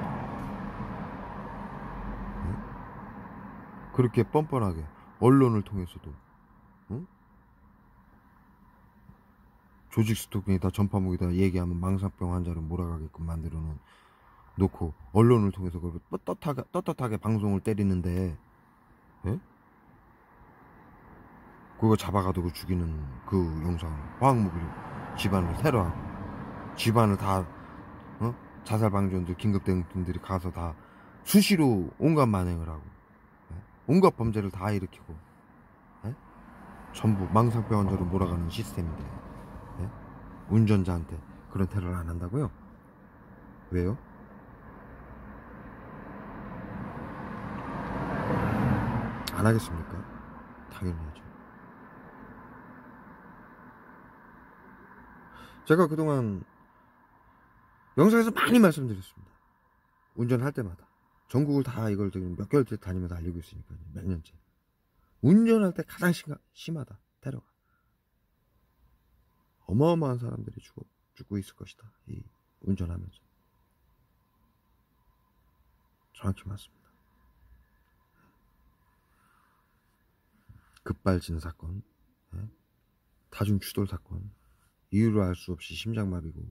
[SPEAKER 1] 응? 그렇게 뻔뻔하게 언론을 통해서도 조직 스토킹이다, 전파무기다 얘기하면 망상병 환자를 몰아가게끔 만들어 놓고 언론을 통해서 그걸 떳떳하게 방송을 때리는데, 예? 그거 잡아가지고 죽이는 그 영상, 화학무기로 집안을 테러하고, 집안을 다 자살방지원들, 긴급대응팀들이 가서 다 수시로 온갖 만행을 하고, 예? 온갖 범죄를 다 일으키고, 예? 전부 망상병 환자로 몰아가는 시스템인데, 예? 운전자한테 그런 테러를 안 한다고요? 왜요? 안 하겠습니까? 당연히 하죠. 제가 그동안 영상에서 많이 말씀드렸습니다. 운전할 때마다. 전국을 다 이걸 몇 개월 다니면서 알리고 있으니까요. 몇 년째. 운전할 때 가장 심하다. 테러가. 어마어마한 사람들이 죽고 있을 것이다. 이 운전하면서. 정확히 맞습니다. 급발진 사건, 다중 추돌 사건, 이유를 알 수 없이 심장마비고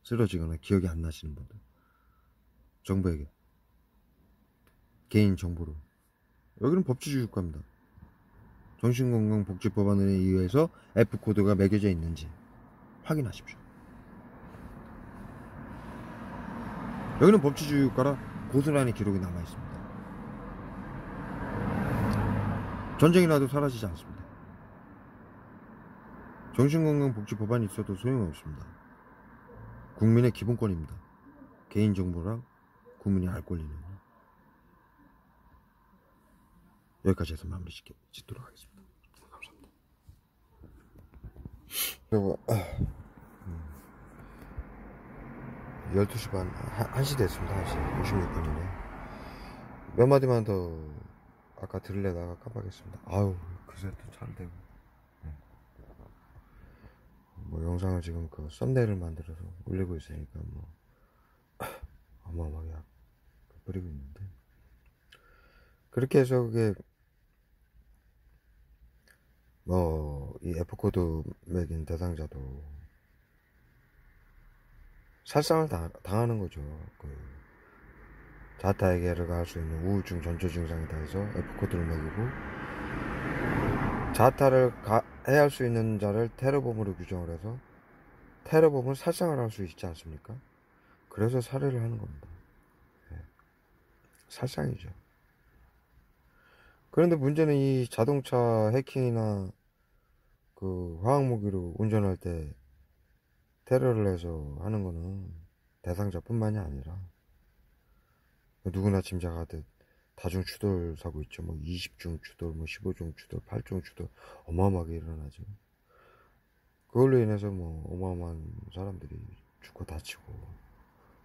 [SPEAKER 1] 쓰러지거나 기억이 안 나시는 분들, 정부에게 개인 정보로, 여기는 법치주의 국가입니다. 정신건강복지법안에 의해서 F코드가 매겨져 있는지 확인하십시오. 여기는 법치주의 국가라 고스란히 기록이 남아있습니다. 전쟁이 나도 사라지지 않습니다. 정신건강복지법안이 있어도 소용없습니다. 국민의 기본권입니다. 개인정보랑 국민이 알 권리는. 여기까지 해서 마무리 짓도록 하겠습니다. 감사합니다. 그리고 12시 반, 1시 됐습니다. 1시 56분이네. 몇 마디만 더 아까 들으려다가 깜빡했습니다. 아우, 그새 또 잘 되고. 뭐 영상을 지금 그 썸네일을 만들어서 올리고 있으니까 뭐 어마어마하게 뿌리고 있는데, 그렇게 해서 그게 뭐 이 F코드 매긴 대상자도 살상을 당하는 거죠. 그 자타에게가 할 수 있는 우울증 전조 증상이 다 해서 F코드를 매기고, 자타를 해할 수 있는 자를 테러범으로 규정을 해서 테러범은 살상을 할 수 있지 않습니까? 그래서 살해를 하는 겁니다. 살상이죠. 그런데 문제는 이 자동차 해킹이나 그 화학무기로 운전할 때 테러를 해서 하는 거는 대상자뿐만이 아니라 누구나 짐작하듯 다중 추돌 사고 있죠. 뭐 20중 추돌, 뭐 15중 추돌, 8중 추돌 어마어마하게 일어나죠. 그걸로 인해서 뭐 어마어마한 사람들이 죽고 다치고,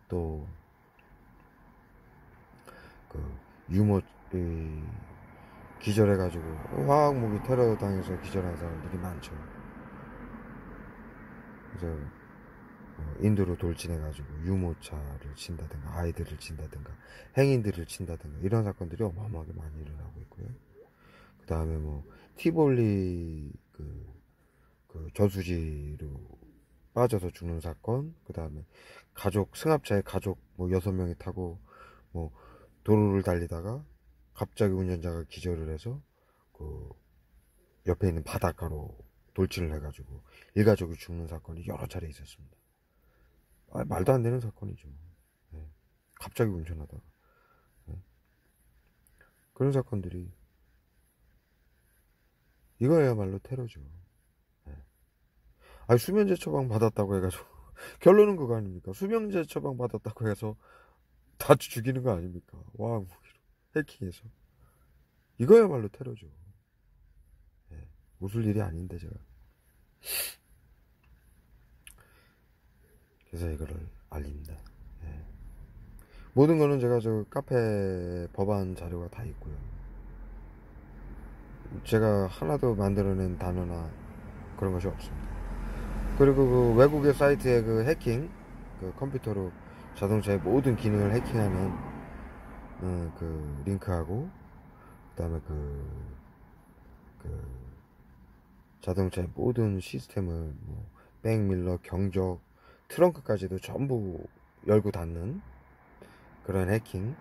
[SPEAKER 1] 또 그 유모 기절해가지고 화학무기 테러 당해서 기절한 사람들이 많죠. 그래서 인도로 돌진해가지고 유모차를 친다든가 아이들을 친다든가 행인들을 친다든가 이런 사건들이 어마어마하게 많이 일어나고 있고요. 그 다음에 뭐 티볼리 그 저수지로 빠져서 죽는 사건, 그 다음에 승합차에 가족 뭐 6명이 타고 뭐 도로를 달리다가 갑자기 운전자가 기절을 해서 그 옆에 있는 바닷가로 돌진을 해가지고 일가족이 죽는 사건이 여러 차례 있었습니다. 말도 안 되는 사건이죠. 갑자기 운전하다가. 그런 사건들이, 이거야말로 테러죠. 수면제 처방 받았다고 해가지고 결론은 그거 아닙니까? 수면제 처방 받았다고 해서 다 죽이는 거 아닙니까? 화학무기로 해킹해서. 이거야말로 테러죠. 웃을 일이 아닌데 제가. 그래서 이거를 알립니다. 모든 거는 제가 저 카페 법안 자료가 다 있고요. 제가 하나도 만들어낸 단어나 그런 것이 없습니다. 그리고 그 외국의 사이트에 그 해킹, 그 컴퓨터로 자동차의 모든 기능을 해킹하는 그 링크하고, 그 다음에 그 자동차의 모든 시스템을 뭐 백밀러, 경적, 트렁크까지도 전부 열고 닫는 그런 해킹,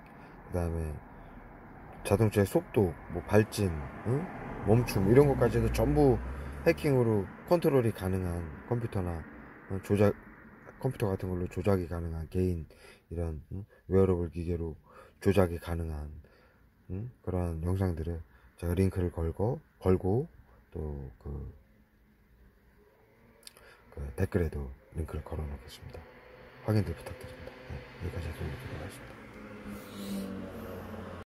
[SPEAKER 1] 그 다음에 자동차의 속도, 뭐 발진, 멈춤 이런 것까지도 전부 해킹으로 컨트롤이 가능한 컴퓨터나 컴퓨터 같은 걸로 조작이 가능한 개인 이런 웨어러블 기계로 조작이 가능한 그러한 영상들을 제가 링크를 걸고 또 그 댓글에도 링크를 걸어 놓겠습니다. 확인들 부탁드립니다. 여기까지.